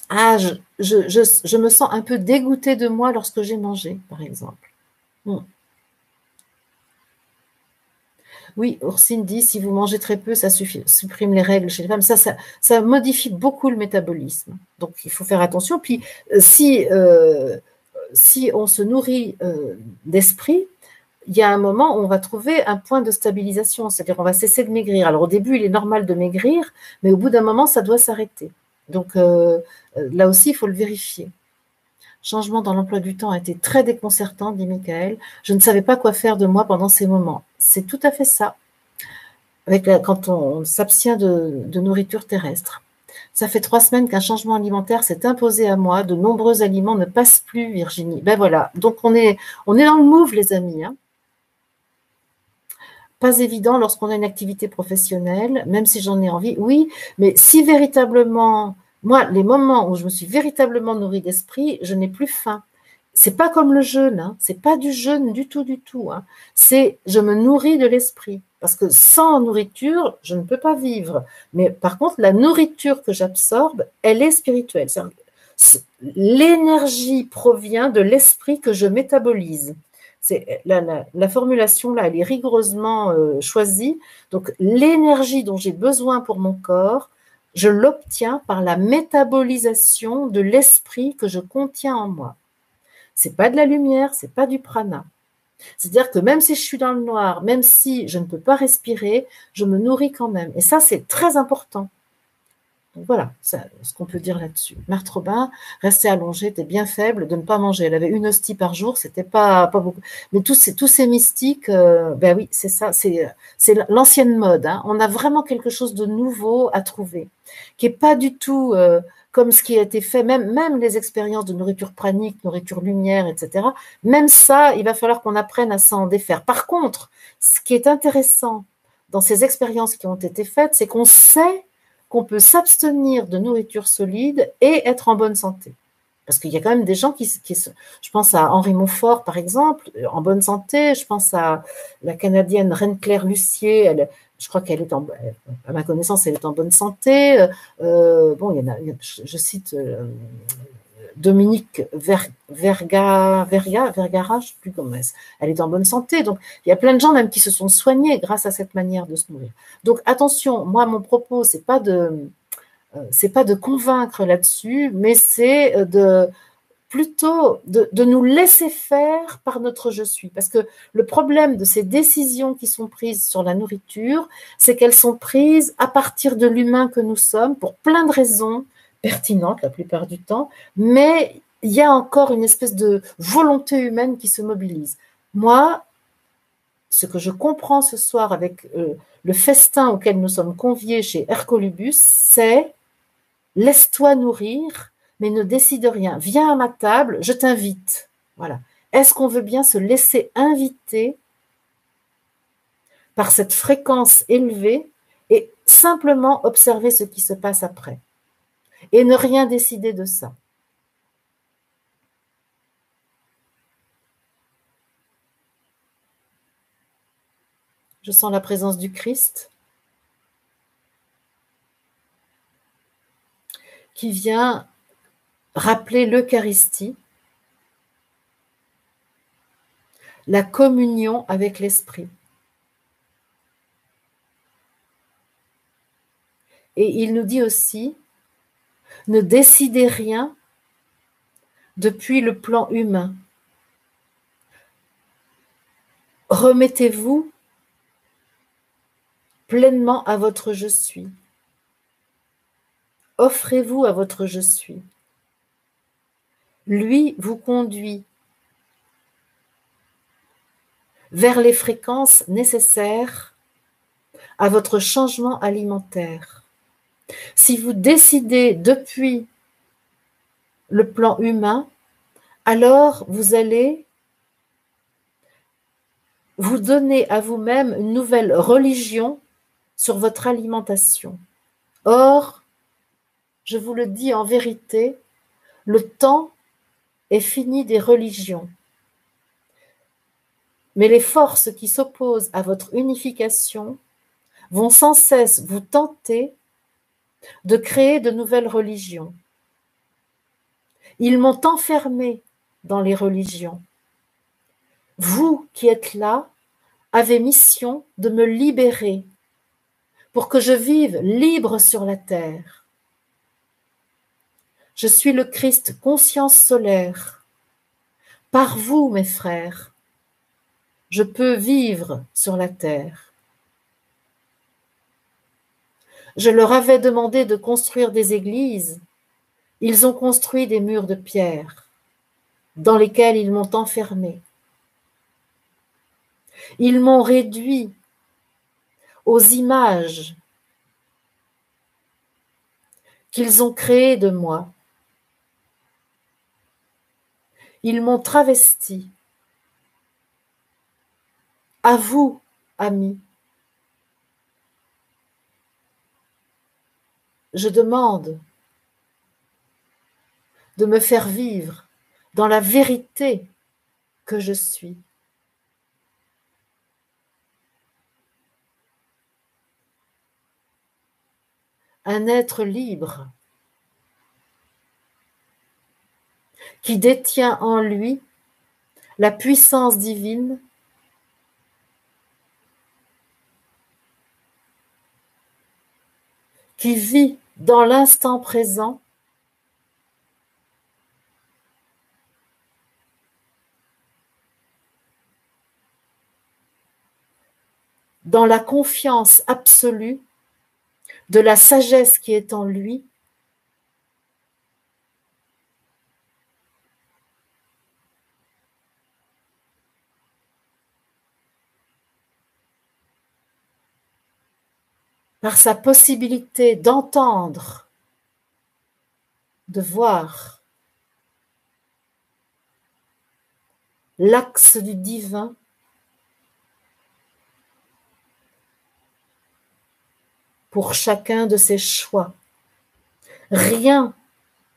je me sens un peu dégoûtée de moi lorsque j'ai mangé, par exemple. Oui, Orsine dit, si vous mangez très peu, ça supprime les règles chez les femmes. Ça modifie beaucoup le métabolisme. Donc, il faut faire attention. Puis, si on se nourrit d'esprit, il y a un moment où on va trouver un point de stabilisation, c'est-à-dire on va cesser de maigrir. Alors, au début, il est normal de maigrir, mais au bout d'un moment, ça doit s'arrêter. Donc, là aussi, il faut le vérifier. Changement dans l'emploi du temps a été très déconcertant, dit Michael. Je ne savais pas quoi faire de moi pendant ces moments. C'est tout à fait ça, quand on s'abstient de nourriture terrestre. Ça fait 3 semaines qu'un changement alimentaire s'est imposé à moi. De nombreux aliments ne passent plus, Virginie. Ben voilà, donc on est dans le move, les amis. Hein. Pas évident lorsqu'on a une activité professionnelle, même si j'en ai envie. Oui, mais si véritablement, moi, les moments où je me suis véritablement nourrie d'esprit, je n'ai plus faim. C'est pas comme le jeûne, hein. C'est pas du jeûne du tout, du tout. Hein. C'est je me nourris de l'esprit. Parce que sans nourriture, je ne peux pas vivre. Mais par contre, la nourriture que j'absorbe, elle est spirituelle. L'énergie provient de l'esprit que je métabolise. La formulation là, elle est rigoureusement choisie. Donc l'énergie dont j'ai besoin pour mon corps, je l'obtiens par la métabolisation de l'esprit que je contiens en moi. C'est pas de la lumière, c'est pas du prana. C'est-à-dire que même si je suis dans le noir, même si je ne peux pas respirer, je me nourris quand même. Et ça, c'est très important. Donc voilà, ce qu'on peut dire là-dessus. Marthe Robin, rester allongée, était bien faible de ne pas manger. Elle avait une hostie par jour, c'était pas beaucoup. Mais tous ces mystiques, ben oui, c'est ça, c'est l'ancienne mode. Hein. On a vraiment quelque chose de nouveau à trouver, qui est pas du tout comme ce qui a été fait, même les expériences de nourriture pranique, nourriture lumière, etc. Même ça, il va falloir qu'on apprenne à s'en défaire. Par contre, ce qui est intéressant dans ces expériences qui ont été faites, c'est qu'on sait qu'on peut s'abstenir de nourriture solide et être en bonne santé. Parce qu'il y a quand même des gens je pense à Henri Montfort, par exemple, en bonne santé. Je pense à la Canadienne Reine-Claire Lucier. Je crois qu'elle est à ma connaissance, elle est en bonne santé. Bon, il y en a, je cite Dominique Vergara, je sais plus comment elle est en bonne santé. Donc, il y a plein de gens même qui se sont soignés grâce à cette manière de se nourrir. Donc, attention, moi, mon propos, c'est pas de convaincre là-dessus, mais c'est plutôt de nous laisser faire par notre je suis. Parce que le problème de ces décisions qui sont prises sur la nourriture, c'est qu'elles sont prises à partir de l'humain que nous sommes, pour plein de raisons pertinentes la plupart du temps, mais il y a encore une espèce de volonté humaine qui se mobilise. Moi, ce que je comprends ce soir avec le festin auquel nous sommes conviés chez Hercolubus, c'est laisse-toi nourrir, mais ne décide rien. Viens à ma table, je t'invite. Voilà. Est-ce qu'on veut bien se laisser inviter par cette fréquence élevée et simplement observer ce qui se passe après et ne rien décider de ça? Je sens la présence du Christ qui vient rappeler l'Eucharistie, la communion avec l'Esprit. Et il nous dit aussi, ne décidez rien depuis le plan humain. Remettez-vous pleinement à votre je suis. Offrez-vous à votre je suis. Lui vous conduit vers les fréquences nécessaires à votre changement alimentaire. Si vous décidez depuis le plan humain, alors vous allez vous donner à vous-même une nouvelle religion sur votre alimentation. Or, je vous le dis en vérité, le temps est fini des religions. Mais les forces qui s'opposent à votre unification vont sans cesse vous tenter de créer de nouvelles religions. Ils m'ont enfermé dans les religions. Vous qui êtes là avez mission de me libérer pour que je vive libre sur la terre. Je suis le Christ conscience solaire. Par vous, mes frères, je peux vivre sur la terre. Je leur avais demandé de construire des églises. Ils ont construit des murs de pierre dans lesquels ils m'ont enfermé. Ils m'ont réduit aux images qu'ils ont créées de moi. Ils m'ont travesti. À vous, amis, je demande de me faire vivre dans la vérité que je suis. Un être libre qui détient en lui la puissance divine qui vit dans l'instant présent dans la confiance absolue de la sagesse qui est en lui, par sa possibilité d'entendre, de voir l'axe du divin pour chacun de ses choix. Rien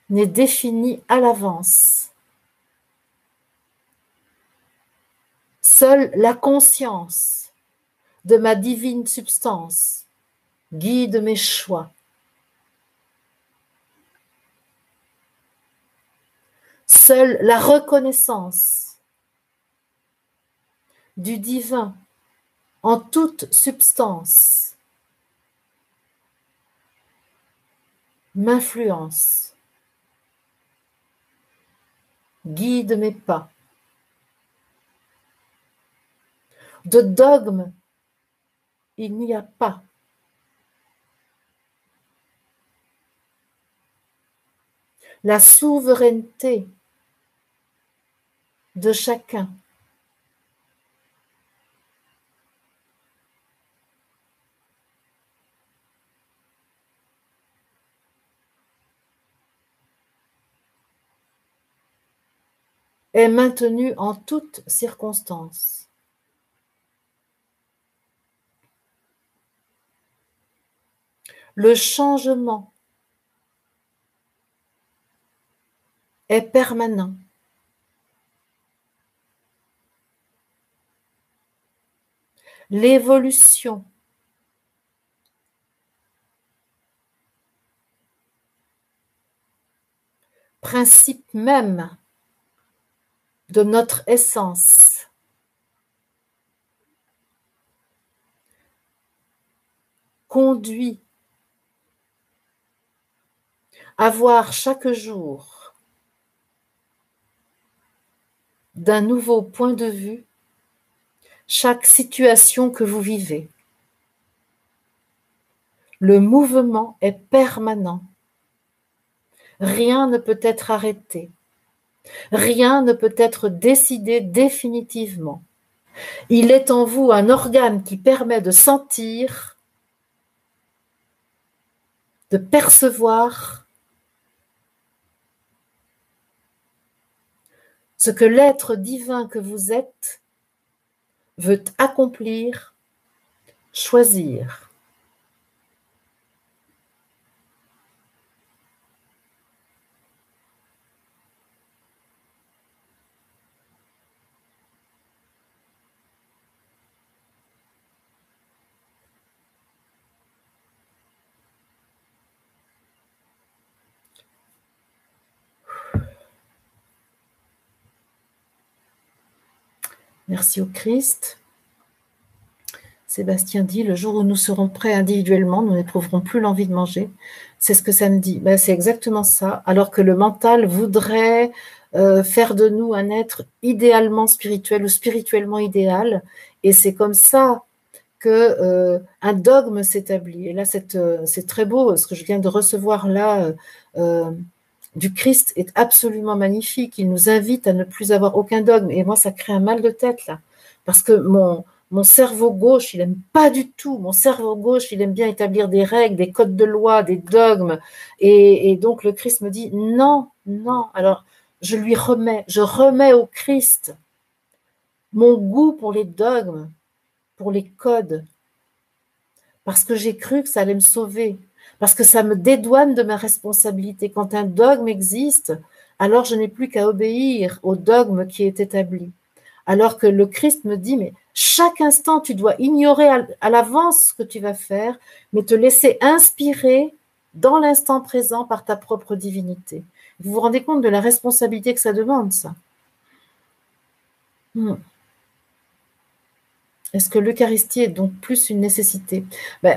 n'est défini à l'avance. Seule la conscience de ma divine substance guide mes choix. Seule la reconnaissance du divin en toute substance m'influence, guide mes pas. De dogme, il n'y a pas. La souveraineté de chacun est maintenu en toutes circonstances. Le changement est permanent. L'évolution principe même de notre essence, conduit à voir chaque jour d'un nouveau point de vue chaque situation que vous vivez. Le mouvement est permanent. Rien ne peut être arrêté. Rien ne peut être décidé définitivement. Il est en vous un organe qui permet de sentir, de percevoir ce que l'être divin que vous êtes veut accomplir, choisir. Merci au Christ. Sébastien dit, le jour où nous serons prêts individuellement, nous n'éprouverons plus l'envie de manger. C'est ce que ça me dit. Ben, c'est exactement ça. Alors que le mental voudrait faire de nous un être idéalement spirituel ou spirituellement idéal. Et c'est comme ça que un dogme s'établit. Et là, c'est très beau. Ce que je viens de recevoir là du Christ est absolument magnifique. Il nous invite à ne plus avoir aucun dogme. Et moi, ça crée un mal de tête là. Parce que mon cerveau gauche, il aime pas du tout. Mon cerveau gauche, il aime bien établir des règles, des codes de loi, des dogmes. Et donc, le Christ me dit, non, non. Alors, je remets au Christ mon goût pour les dogmes, pour les codes, parce que j'ai cru que ça allait me sauver, parce que ça me dédouane de ma responsabilité. Quand un dogme existe, alors je n'ai plus qu'à obéir au dogme qui est établi. Alors que le Christ me dit, mais chaque instant, tu dois ignorer à l'avance ce que tu vas faire, mais te laisser inspirer dans l'instant présent par ta propre divinité. Vous vous rendez compte de la responsabilité que ça demande, ça? Est-ce que l'Eucharistie est donc plus une nécessité?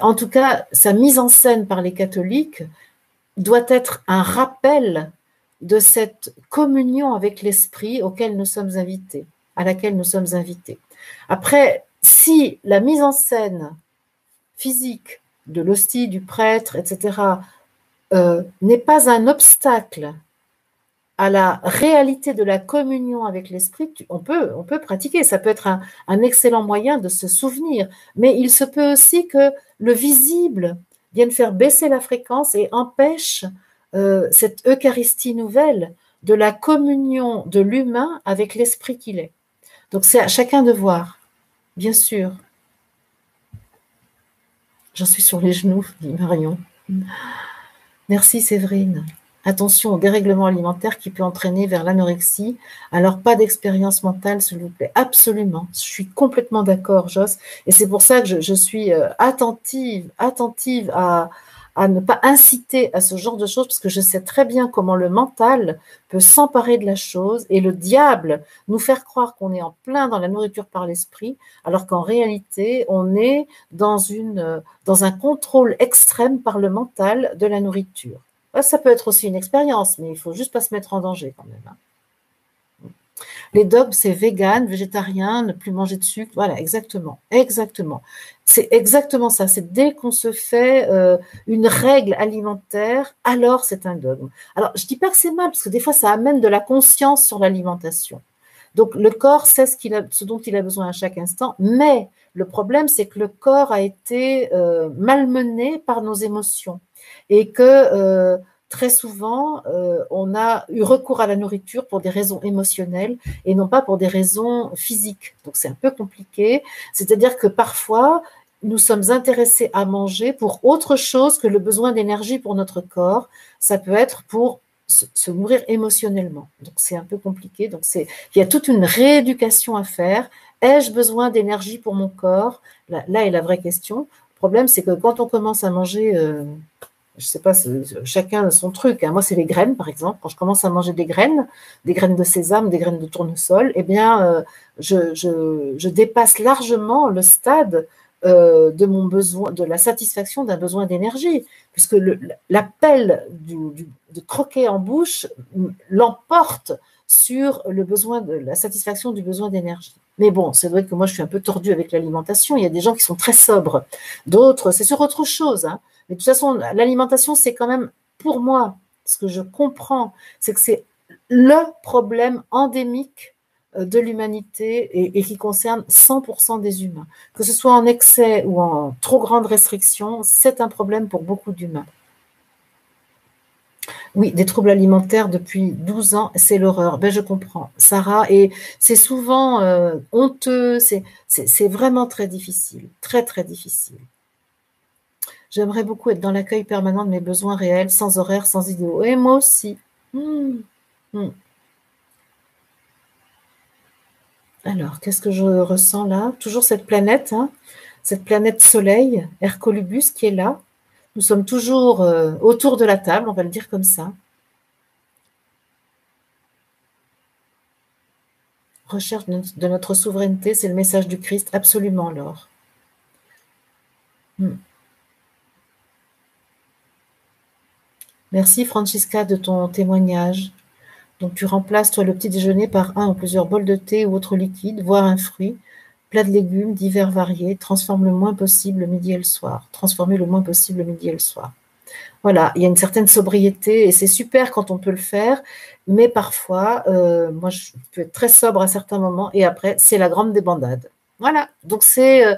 En tout cas, sa mise en scène par les catholiques doit être un rappel de cette communion avec l'Esprit auquel nous sommes invités, à laquelle nous sommes invités. Après, si la mise en scène physique de l'hostie, du prêtre, etc., n'est pas un obstacle à la réalité de la communion avec l'Esprit, on peut pratiquer. Ça peut être un excellent moyen de se souvenir. Mais il se peut aussi que le visible vienne faire baisser la fréquence et empêche cette Eucharistie nouvelle de la communion de l'humain avec l'Esprit qu'il est. Donc c'est à chacun de voir, bien sûr. J'en suis sur les genoux, dit Marion. Merci Séverine. Attention au dérèglement alimentaire qui peut entraîner vers l'anorexie. Alors, pas d'expérience mentale, s'il vous plaît. Absolument. Je suis complètement d'accord, Joss. Et c'est pour ça que je suis attentive à ne pas inciter à ce genre de choses, parce que je sais très bien comment le mental peut s'emparer de la chose et le diable nous faire croire qu'on est en plein dans la nourriture par l'esprit, alors qu'en réalité, on est dans un contrôle extrême par le mental de la nourriture. Ça peut être aussi une expérience, mais il faut juste pas se mettre en danger quand même. Les dogmes, c'est vegan, végétarien, ne plus manger de sucre. Voilà, exactement. Exactement. C'est exactement ça. C'est dès qu'on se fait une règle alimentaire, alors c'est un dogme. Alors, je dis pas que c'est mal, parce que des fois, ça amène de la conscience sur l'alimentation. Donc, le corps sait ce dont il a besoin à chaque instant, mais le problème, c'est que le corps a été malmené par nos émotions et que très souvent, on a eu recours à la nourriture pour des raisons émotionnelles et non pas pour des raisons physiques. Donc c'est un peu compliqué. C'est-à-dire que parfois, nous sommes intéressés à manger pour autre chose que le besoin d'énergie pour notre corps. Ça peut être pour se nourrir émotionnellement. Donc c'est un peu compliqué. Donc il y a toute une rééducation à faire. Ai-je besoin d'énergie pour mon corps? Là est la vraie question. Le problème, c'est que quand on commence à manger, je sais pas, chacun a son truc, hein. Moi, c'est les graines, par exemple. Quand je commence à manger des graines de sésame, des graines de tournesol, eh bien, je dépasse largement le stade de mon besoin, de la satisfaction d'un besoin d'énergie, puisque l'appel de croquer en bouche l'emporte sur le besoin de la satisfaction du besoin d'énergie. Mais bon, c'est vrai que moi, je suis un peu tordue avec l'alimentation. Il y a des gens qui sont très sobres. D'autres, c'est sur autre chose, hein. Mais de toute façon, l'alimentation, c'est quand même, pour moi, ce que je comprends, c'est que c'est le problème endémique de l'humanité et qui concerne 100% des humains. Que ce soit en excès ou en trop grande restriction, c'est un problème pour beaucoup d'humains. Oui, des troubles alimentaires depuis 12 ans, c'est l'horreur. Ben, je comprends, Sarah, et c'est souvent honteux, c'est vraiment très difficile, très très difficile. J'aimerais beaucoup être dans l'accueil permanent de mes besoins réels, sans horaire, sans idéaux. Et moi aussi. Mmh. Mmh. Alors, qu'est-ce que je ressens là? Toujours cette planète, hein, cette planète Soleil, Hercolubus, qui est là. Nous sommes toujours autour de la table, on va le dire comme ça. Recherche de notre souveraineté, c'est le message du Christ, absolument, Laure. Mmh. Merci, Francisca, de ton témoignage. Donc, tu remplaces, toi, le petit déjeuner par un ou plusieurs bols de thé ou autre liquide, voire un fruit, plat de légumes divers variés, transforme le moins possible le midi et le soir. Transformer le moins possible le midi et le soir. Voilà, il y a une certaine sobriété et c'est super quand on peut le faire, mais parfois, moi, je peux être très sobre à certains moments et après, c'est la grande débandade. Voilà, donc c'est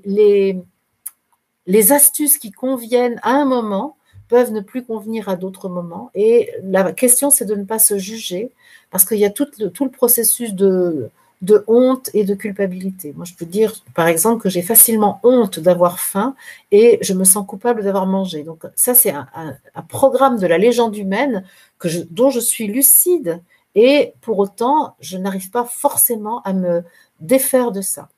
les astuces qui conviennent à un moment peuvent ne plus convenir à d'autres moments. Et la question, c'est de ne pas se juger, parce qu'il y a tout le processus de honte et de culpabilité. Moi, je peux dire, par exemple, que j'ai facilement honte d'avoir faim et je me sens coupable d'avoir mangé. Donc ça, c'est un programme de la légende humaine dont je suis lucide et pour autant, je n'arrive pas forcément à me défaire de ça.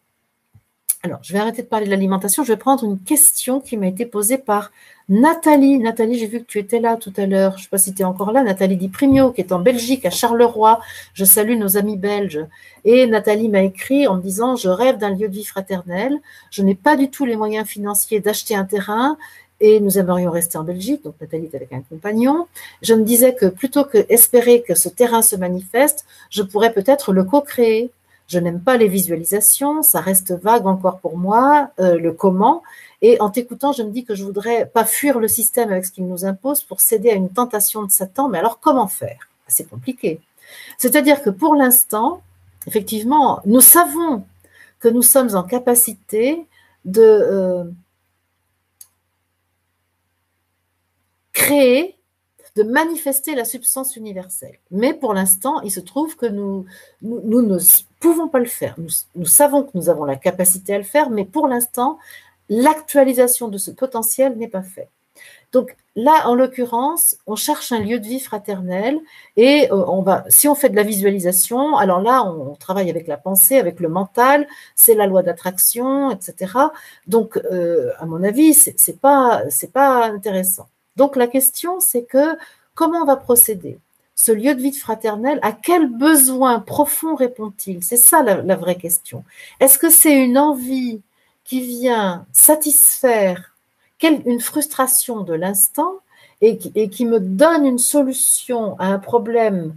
Alors, je vais arrêter de parler de l'alimentation. Je vais prendre une question qui m'a été posée par Nathalie. Nathalie, j'ai vu que tu étais là tout à l'heure. Je ne sais pas si tu es encore là. Nathalie Di Primio, qui est en Belgique, à Charleroi. Je salue nos amis belges. Et Nathalie m'a écrit en me disant « Je rêve d'un lieu de vie fraternel. Je n'ai pas du tout les moyens financiers d'acheter un terrain. Et nous aimerions rester en Belgique. » Donc, Nathalie est avec un compagnon. Je me disais que plutôt que espérer que ce terrain se manifeste, je pourrais peut-être le co-créer. Je n'aime pas les visualisations, ça reste vague encore pour moi, le comment. Et en t'écoutant, je me dis que je voudrais pas fuir le système avec ce qu'il nous impose pour céder à une tentation de Satan. Mais alors, comment faire? C'est compliqué. C'est-à-dire que pour l'instant, effectivement, nous savons que nous sommes en capacité de créer, de manifester la substance universelle. Mais pour l'instant, il se trouve que nous ne pouvons pas le faire. Nous savons que nous avons la capacité à le faire, mais pour l'instant, l'actualisation de ce potentiel n'est pas faite. Donc là, en l'occurrence, on cherche un lieu de vie fraternel et si on fait de la visualisation, alors là, on travaille avec la pensée, avec le mental, c'est la loi d'attraction, etc. Donc, à mon avis, c'est pas intéressant. Donc la question, c'est que comment on va procéder? Ce lieu de vie fraternel, à quel besoin profond répond-il? C'est ça la vraie question. Est-ce que c'est une envie qui vient satisfaire une frustration de l'instant et qui me donne une solution à un problème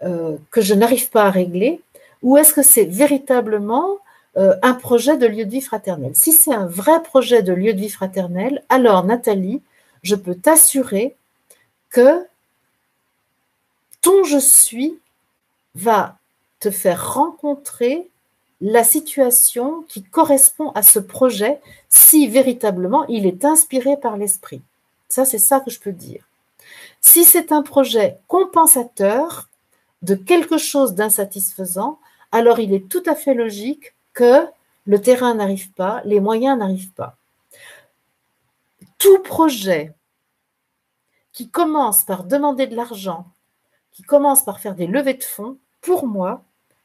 que je n'arrive pas à régler, ou est-ce que c'est véritablement un projet de lieu de vie fraternel? Si c'est un vrai projet de lieu de vie fraternel, alors Nathalie, je peux t'assurer que ton je suis va te faire rencontrer la situation qui correspond à ce projet si véritablement il est inspiré par l'esprit. Ça, c'est ça que je peux dire. Si c'est un projet compensateur de quelque chose d'insatisfaisant, alors il est tout à fait logique que le terrain n'arrive pas, les moyens n'arrivent pas. Tout projet qui commence par demander de l'argent, qui commence par faire des levées de fonds, pour moi,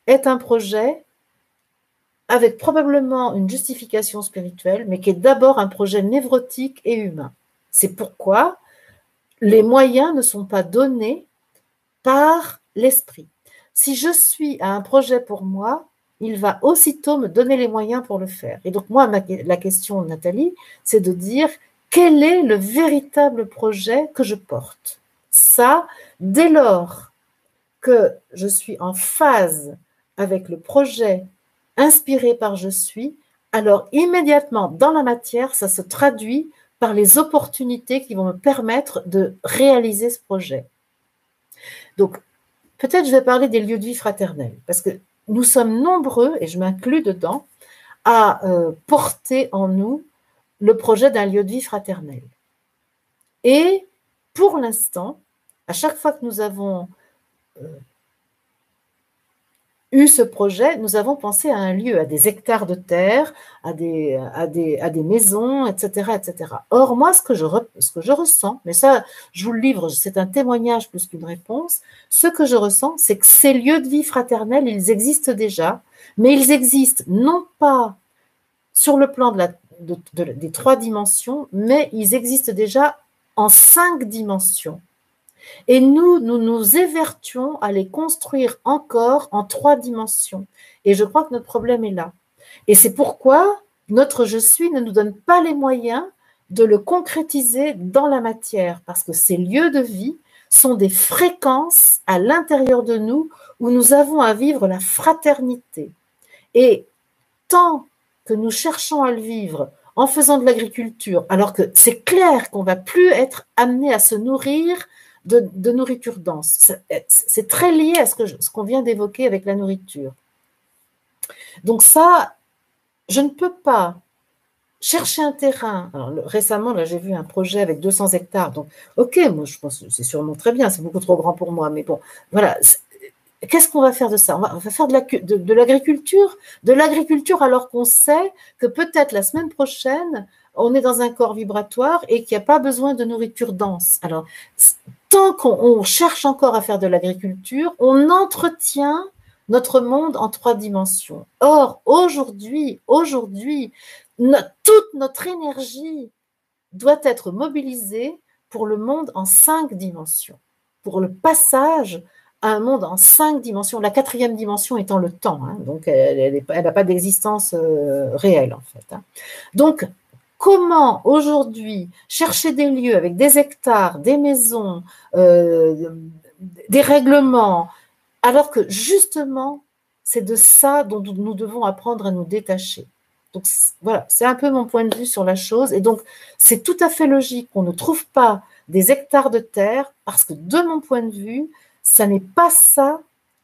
est un projet avec probablement une justification spirituelle, mais qui est d'abord un projet névrotique et humain. C'est pourquoi les moyens ne sont pas donnés par l'esprit. Si je suis à un projet pour moi, il va aussitôt me donner les moyens pour le faire. Et donc moi, la question, Nathalie, c'est de dire quel est le véritable projet que je porte. Ça, dès lors que je suis en phase avec le projet inspiré par je suis, alors immédiatement dans la matière, ça se traduit par les opportunités qui vont me permettre de réaliser ce projet. Donc, peut-être je vais parler des lieux de vie fraternels, parce que nous sommes nombreux, et je m'inclus dedans, à porter en nous le projet d'un lieu de vie fraternel. Et pour l'instant, à chaque fois que nous avons eu ce projet, nous avons pensé à un lieu, à des hectares de terre, à des maisons, etc., etc. Or, moi, ce que je ressens, mais ça, je vous le livre, c'est un témoignage plus qu'une réponse, ce que je ressens, c'est que ces lieux de vie fraternels, ils existent déjà, mais ils existent non pas sur le plan des 3 dimensions, mais ils existent déjà en 5 dimensions. Et nous évertuons à les construire encore en 3 dimensions. Et je crois que notre problème est là. Et c'est pourquoi notre je suis ne nous donne pas les moyens de le concrétiser dans la matière, parce que ces lieux de vie sont des fréquences à l'intérieur de nous où nous avons à vivre la fraternité. Et tant que nous cherchons à le vivre en faisant de l'agriculture, alors que c'est clair qu'on ne va plus être amené à se nourrir de nourriture dense. C'est très lié à ce qu'on vient d'évoquer avec la nourriture. Donc ça, je ne peux pas chercher un terrain. Alors, récemment, là, j'ai vu un projet avec 200 hectares. Donc, ok, moi, je pense que c'est sûrement très bien. C'est beaucoup trop grand pour moi. Mais bon, voilà. Qu'est-ce qu'on va faire de ça? On va faire de l'agriculture. De l'agriculture alors qu'on sait que peut-être la semaine prochaine, on est dans un corps vibratoire et qu'il n'y a pas besoin de nourriture dense. Alors, tant qu'on cherche encore à faire de l'agriculture, on entretient notre monde en 3 dimensions. Or, aujourd'hui, toute notre énergie doit être mobilisée pour le monde en 5 dimensions, pour le passage à un monde en 5 dimensions, la 4e dimension étant le temps, hein, donc elle n'a pas d'existence réelle en fait. Hein. Donc, comment aujourd'hui chercher des lieux avec des hectares, des maisons, des règlements, alors que justement, c'est de ça dont nous devons apprendre à nous détacher. Donc voilà, c'est un peu mon point de vue sur la chose. Et donc, c'est tout à fait logique qu'on ne trouve pas des hectares de terre, parce que de mon point de vue, ça n'est pas ça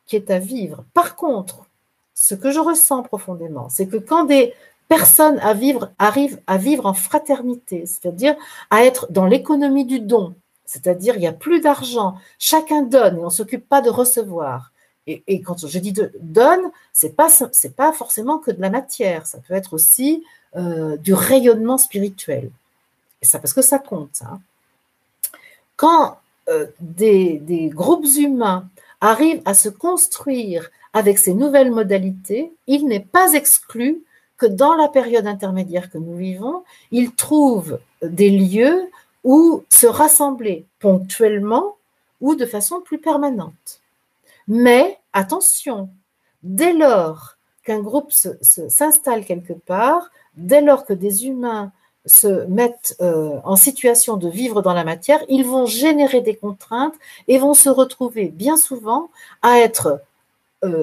qui est à vivre. Par contre, ce que je ressens profondément, c'est que quand des personnes arrivent à vivre en fraternité, c'est-à-dire à être dans l'économie du don, c'est-à-dire il n'y a plus d'argent, chacun donne et on ne s'occupe pas de recevoir. Et quand je dis donne, c'est pas forcément que de la matière, ça peut être aussi du rayonnement spirituel. Et ça, parce que ça compte. Hein. Quand des groupes humains arrivent à se construire avec ces nouvelles modalités, il n'est pas exclu que dans la période intermédiaire que nous vivons, ils trouvent des lieux où se rassembler ponctuellement ou de façon plus permanente. Mais attention, dès lors qu'un groupe s'installe quelque part, dès lors que des humains se mettent en situation de vivre dans la matière, ils vont générer des contraintes et vont se retrouver bien souvent à être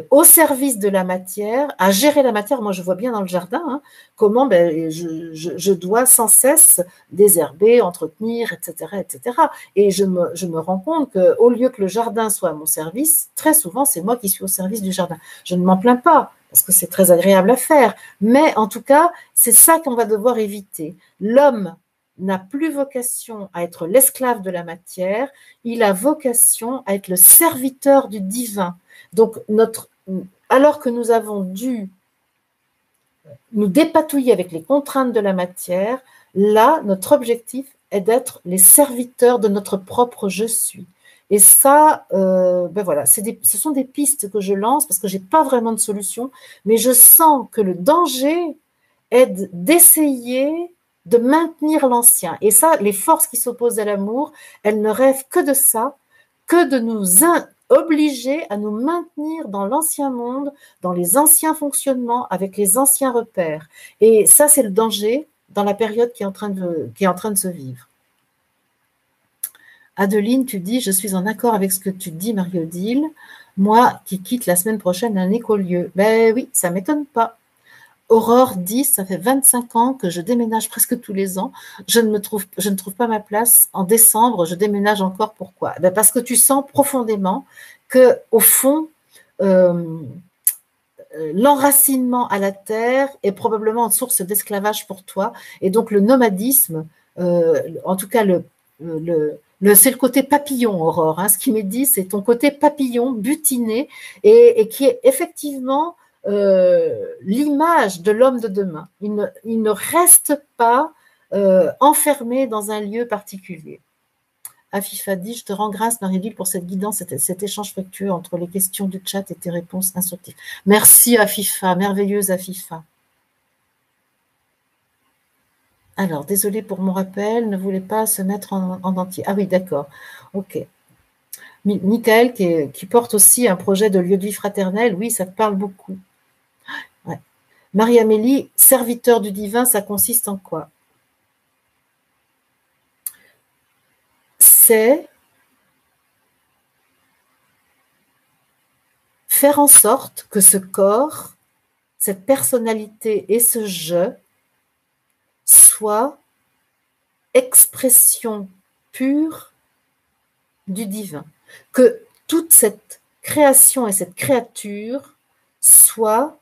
au service de la matière, à gérer la matière. Moi, je vois bien dans le jardin comment je dois sans cesse désherber, entretenir, etc., etc. Et je me rends compte qu'au lieu que le jardin soit à mon service, très souvent, c'est moi qui suis au service du jardin. Je ne m'en plains pas, parce que c'est très agréable à faire. Mais en tout cas, c'est ça qu'on va devoir éviter. L'homme n'a plus vocation à être l'esclave de la matière, il a vocation à être le serviteur du divin. Donc, alors que nous avons dû nous dépatouiller avec les contraintes de la matière, là, notre objectif est d'être les serviteurs de notre propre je suis. Et ça, ben voilà, ce sont des pistes que je lance parce que je n'ai pas vraiment de solution, mais je sens que le danger est d'essayer de maintenir l'ancien. Et ça, les forces qui s'opposent à l'amour, elles ne rêvent que de ça, que de nous obliger à nous maintenir dans l'ancien monde, dans les anciens fonctionnements, avec les anciens repères. Et ça, c'est le danger dans la période qui est en train de se vivre. Adeline, tu dis, je suis en accord avec ce que tu dis, Marie-Odile, moi qui quitte la semaine prochaine un écolieu. Ben oui, ça ne m'étonne pas. Aurore dit, ça fait 25 ans que je déménage presque tous les ans. Je ne trouve pas ma place. En décembre, je déménage encore. Pourquoi? Ben parce que tu sens profondément que, au fond, l'enracinement à la terre est probablement une source d'esclavage pour toi. Et donc, le nomadisme, en tout cas, c'est le côté papillon, Aurore. Hein. Ce qui m'est dit, c'est ton côté papillon, butiné, et qui est effectivement l'image de l'homme de demain. Il ne reste pas enfermé dans un lieu particulier. Afifa dit, je te rends grâce, Marie-Odile, pour cette guidance, cet échange fructueux entre les questions du chat et tes réponses instructives. Merci, Afifa, merveilleuse Afifa. Alors, désolée pour mon rappel, ne voulait pas se mettre en entier. Ah oui, d'accord, ok. Michael, qui porte aussi un projet de lieu de vie fraternel, oui, ça te parle beaucoup. Ouais. Marie-Amélie, serviteur du divin, ça consiste en quoi? C'est faire en sorte que ce corps, cette personnalité et ce je soient expression pure du divin. Que toute cette création et cette créature soit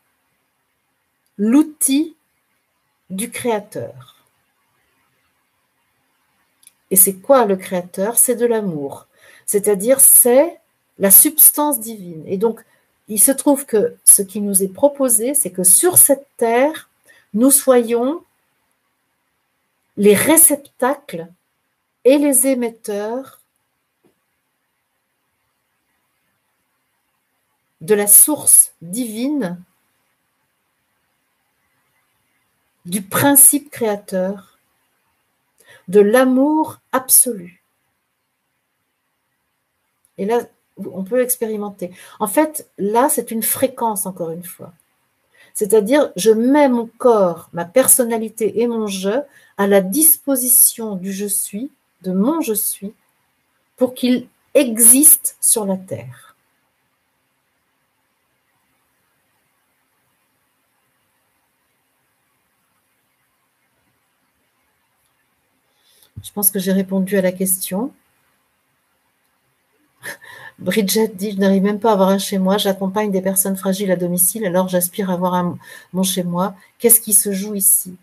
l'outil du créateur. Et c'est quoi le créateur? C'est de l'amour. C'est-à-dire, c'est la substance divine. Et donc, il se trouve que ce qui nous est proposé, c'est que sur cette terre, nous soyons les réceptacles et les émetteurs de la source divine, du principe créateur, de l'amour absolu. Et là, on peut expérimenter. En fait, là, c'est une fréquence, encore une fois. C'est-à-dire, je mets mon corps, ma personnalité et mon je à la disposition du je suis, de mon je suis, pour qu'il existe sur la terre. Je pense que j'ai répondu à la question. Bridget dit, je n'arrive même pas à avoir un chez moi, j'accompagne des personnes fragiles à domicile, alors j'aspire à avoir mon chez moi. Qu'est-ce qui se joue ici?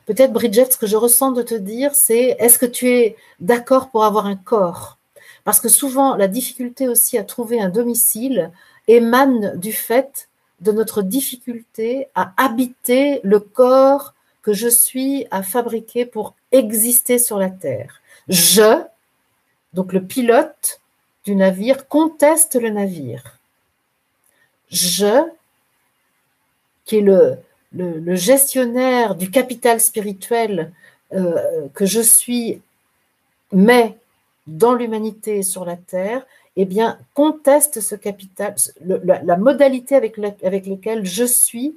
Peut-être, Bridget, ce que je ressens de te dire, c'est est-ce que tu es d'accord pour avoir un corps? Parce que souvent, la difficulté aussi à trouver un domicile émane du fait de notre difficulté à habiter le corps que je suis à fabriquer pour exister sur la Terre. Je, donc le pilote du navire, conteste le navire. Je, qui est le gestionnaire du capital spirituel que je suis, mais dans l'humanité sur la Terre, eh bien, conteste ce capital, la modalité avec laquelle je suis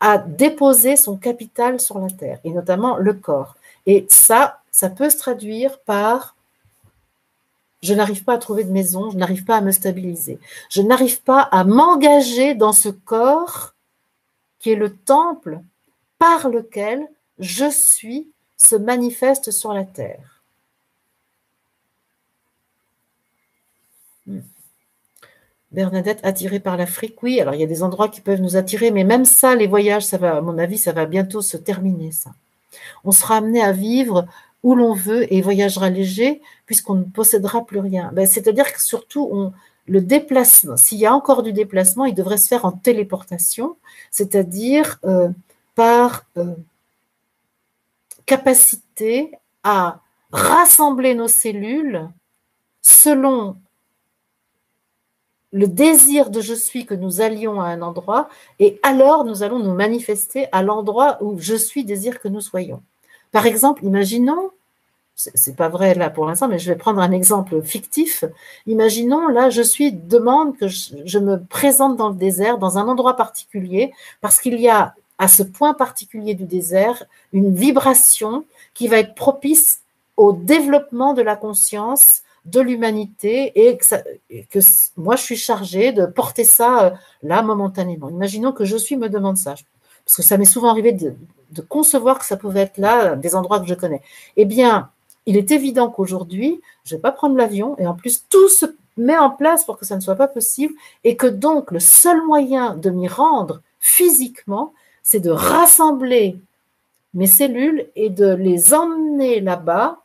à déposer son capital sur la Terre, et notamment le corps. Et ça peut se traduire par je n'arrive pas à trouver de maison, je n'arrive pas à me stabiliser, je n'arrive pas à m'engager dans ce corps qui est le temple par lequel je suis se manifeste sur la terre. Bernadette, attirée par l'Afrique, oui, alors il y a des endroits qui peuvent nous attirer, mais même ça, les voyages, ça va, à mon avis, ça va bientôt se terminer, ça. On sera amené à vivre où l'on veut et voyagera léger puisqu'on ne possédera plus rien. Ben, c'est-à-dire que surtout, le déplacement, s'il y a encore du déplacement, il devrait se faire en téléportation, c'est-à-dire par capacité à rassembler nos cellules selon le désir de je suis que nous allions à un endroit, et alors nous allons nous manifester à l'endroit où je suis désire que nous soyons. Par exemple, imaginons, c'est pas vrai là pour l'instant, mais je vais prendre un exemple fictif. Imaginons là, je suis demande que je me présente dans le désert, dans un endroit particulier, parce qu'il y a à ce point particulier du désert une vibration qui va être propice au développement de la conscience de l'humanité et que moi je suis chargée de porter ça là momentanément. Imaginons que je suis me demande ça, parce que ça m'est souvent arrivé de concevoir que ça pouvait être là, des endroits que je connais. Eh bien, il est évident qu'aujourd'hui, je ne vais pas prendre l'avion et en plus tout se met en place pour que ça ne soit pas possible et que donc le seul moyen de m'y rendre physiquement, c'est de rassembler mes cellules et de les emmener là-bas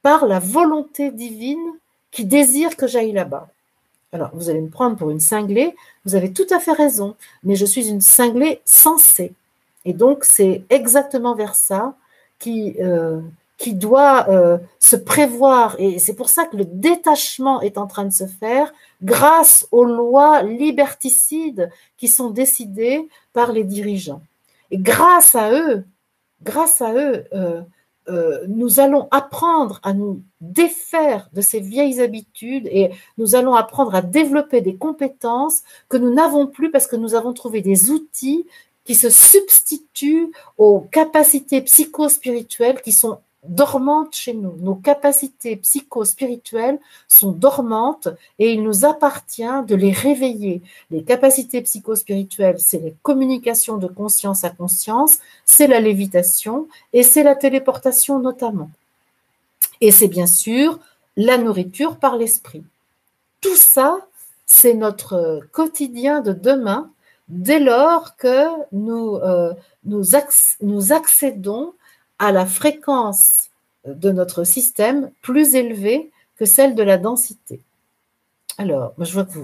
par la volonté divine qui désire que j'aille là-bas. Alors, vous allez me prendre pour une cinglée, vous avez tout à fait raison, mais je suis une cinglée sensée. Et donc, c'est exactement vers ça qui doit se prévoir. Et c'est pour ça que le détachement est en train de se faire grâce aux lois liberticides qui sont décidées par les dirigeants. Et grâce à eux, nous allons apprendre à nous défaire de ces vieilles habitudes et nous allons apprendre à développer des compétences que nous n'avons plus parce que nous avons trouvé des outils qui se substituent aux capacités psychospirituelles qui sont dormantes chez nous. Nos capacités psychospirituelles sont dormantes et il nous appartient de les réveiller. Les capacités psychospirituelles, c'est les communications de conscience à conscience, c'est la lévitation et c'est la téléportation notamment. Et c'est bien sûr la nourriture par l'esprit. Tout ça, c'est notre quotidien de demain dès lors que nous accédons à la fréquence de notre système plus élevée que celle de la densité. Alors, je vois que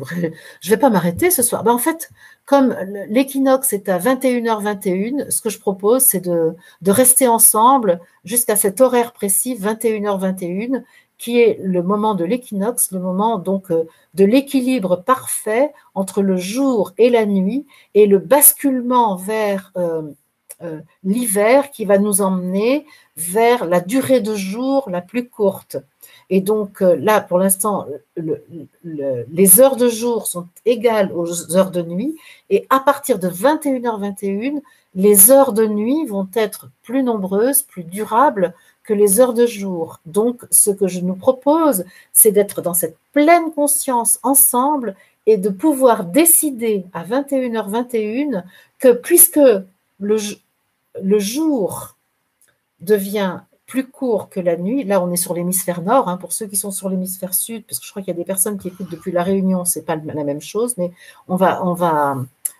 je vais pas m'arrêter ce soir. En fait, comme l'équinoxe est à 21h21, ce que je propose, c'est de rester ensemble jusqu'à cet horaire précis, 21h21, qui est le moment de l'équinoxe, le moment donc de l'équilibre parfait entre le jour et la nuit, et le basculement vers l'hiver qui va nous emmener vers la durée de jour la plus courte. Et donc là, pour l'instant, les heures de jour sont égales aux heures de nuit. Et à partir de 21h21, les heures de nuit vont être plus nombreuses, plus durables que les heures de jour. Donc, ce que je nous propose, c'est d'être dans cette pleine conscience ensemble et de pouvoir décider à 21h21 que puisque le jour devient plus court que la nuit. Là, on est sur l'hémisphère nord. Hein, pour ceux qui sont sur l'hémisphère sud, parce que je crois qu'il y a des personnes qui écoutent depuis La Réunion, c'est pas la même chose, mais on va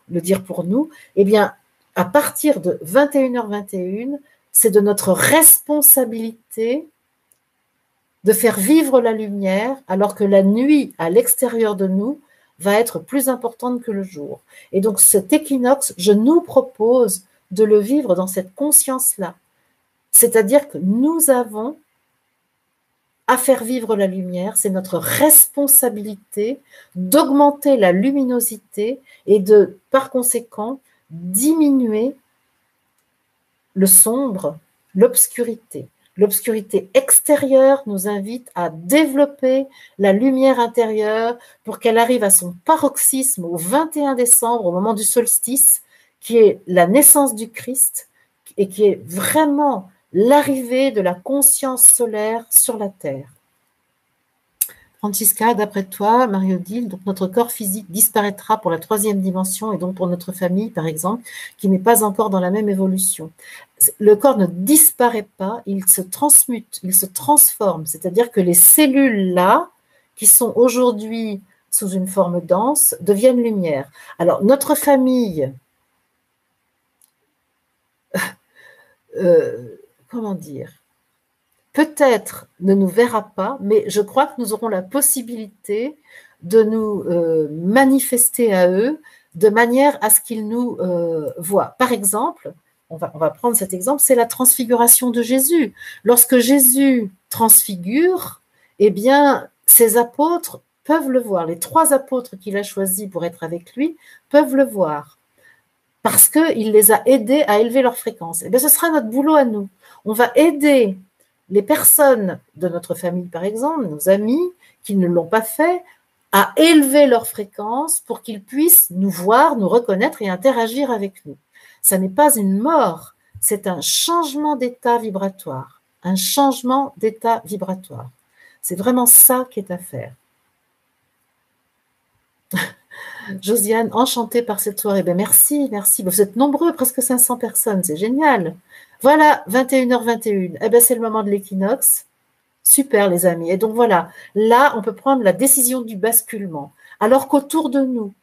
le dire pour nous. Eh bien, à partir de 21h21, c'est de notre responsabilité de faire vivre la lumière, alors que la nuit à l'extérieur de nous va être plus importante que le jour. Et donc, cet équinoxe, je nous propose de le vivre dans cette conscience-là. C'est-à-dire que nous avons à faire vivre la lumière, c'est notre responsabilité d'augmenter la luminosité et de, par conséquent, diminuer le sombre, l'obscurité. L'obscurité extérieure nous invite à développer la lumière intérieure pour qu'elle arrive à son paroxysme au 21 décembre, au moment du solstice, qui est la naissance du Christ et qui est vraiment l'arrivée de la conscience solaire sur la Terre. Francisca, d'après toi, Marie-Odile, donc notre corps physique disparaîtra pour la 3e dimension et donc pour notre famille, par exemple, qui n'est pas encore dans la même évolution. Le corps ne disparaît pas, il se transmute, il se transforme. C'est-à-dire que les cellules-là, qui sont aujourd'hui sous une forme dense, deviennent lumière. Alors, notre famille comment dire, peut-être ne nous verra pas, mais je crois que nous aurons la possibilité de nous manifester à eux de manière à ce qu'ils nous voient. Par exemple, on va prendre cet exemple, c'est la transfiguration de Jésus. Lorsque Jésus transfigure, eh bien, ses apôtres peuvent le voir. Les 3 apôtres qu'il a choisis pour être avec lui peuvent le voir parce qu'il les a aidés à élever leur fréquence. Eh bien, ce sera notre boulot à nous. On va aider les personnes de notre famille, par exemple, nos amis qui ne l'ont pas fait, à élever leur fréquence pour qu'ils puissent nous voir, nous reconnaître et interagir avec nous. Ça n'est pas une mort, c'est un changement d'état vibratoire. Un changement d'état vibratoire. C'est vraiment ça qui est à faire. Josiane, enchantée par cette soirée. Ben merci, merci. Vous êtes nombreux, presque 500 personnes, c'est génial. Voilà, 21h21. Eh ben, c'est le moment de l'équinoxe. Super, les amis. Et donc voilà, là, on peut prendre la décision du basculement. Alors qu'autour de nous,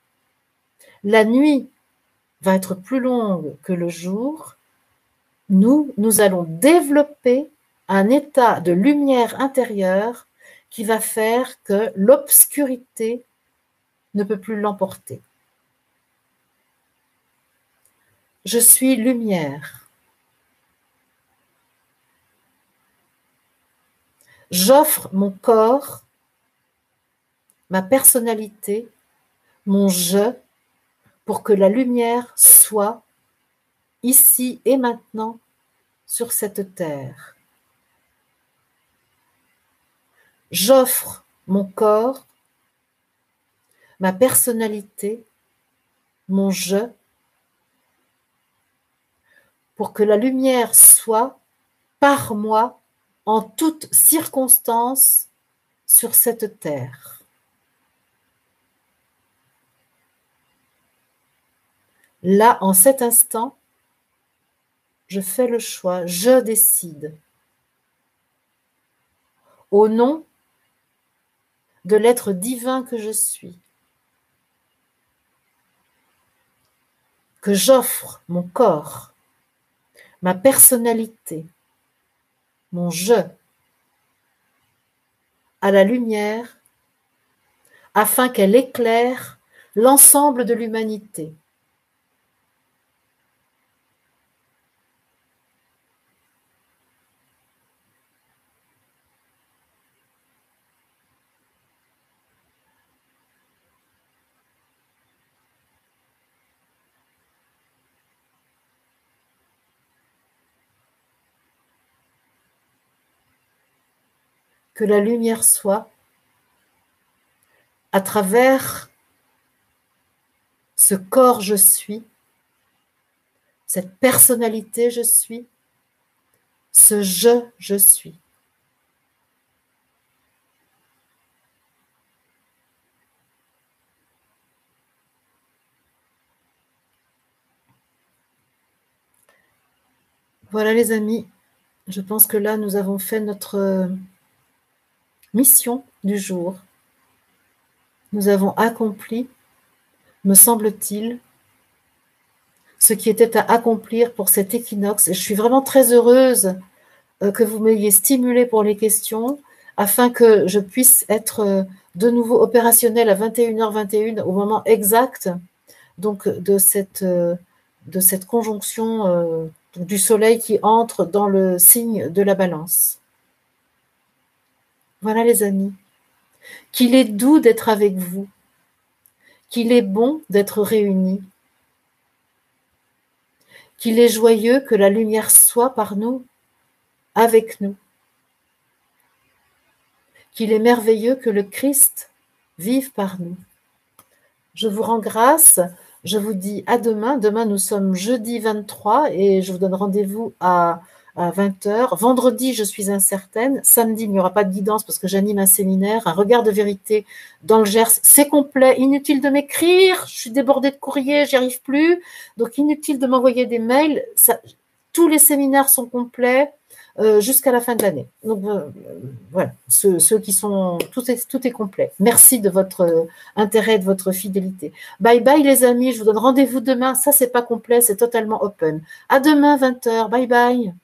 la nuit va être plus longue que le jour, nous allons développer un état de lumière intérieure qui va faire que l'obscurité ne peut plus l'emporter. Je suis lumière. J'offre mon corps, ma personnalité, mon je, pour que la lumière soit ici et maintenant sur cette terre. J'offre mon corps, ma personnalité, mon je, pour que la lumière soit par moi en toutes circonstances sur cette terre. Là, en cet instant, je fais le choix, je décide. Au nom de l'être divin que je suis, que j'offre mon corps, ma personnalité, mon je, à la lumière, afin qu'elle éclaire l'ensemble de l'humanité. Que la lumière soit à travers ce corps je suis, cette personnalité je suis, ce je suis. Voilà les amis, je pense que là nous avons fait notre mission du jour. Nous avons accompli, me semble-t-il, ce qui était à accomplir pour cet équinoxe. Et je suis vraiment très heureuse que vous m'ayez stimulé pour les questions afin que je puisse être de nouveau opérationnelle à 21h21 au moment exact donc de cette conjonction du soleil qui entre dans le signe de la balance. Voilà les amis, qu'il est doux d'être avec vous, qu'il est bon d'être réunis, qu'il est joyeux que la lumière soit par nous, avec nous, qu'il est merveilleux que le Christ vive par nous. Je vous rends grâce, je vous dis à demain. Demain, nous sommes jeudi 23 et je vous donne rendez-vous à 20h. Vendredi, je suis incertaine. Samedi, il n'y aura pas de guidance parce que j'anime un séminaire, un regard de vérité dans le Gers. C'est complet, inutile de m'écrire. Je suis débordée de courriers, j'y arrive plus. Donc, inutile de m'envoyer des mails. Tous les séminaires sont complets jusqu'à la fin de l'année. Donc, voilà, ceux qui sont... Tout est complet. Merci de votre intérêt, de votre fidélité. Bye bye les amis, je vous donne rendez-vous demain. Ça, c'est pas complet, c'est totalement open. À demain, 20h. Bye bye.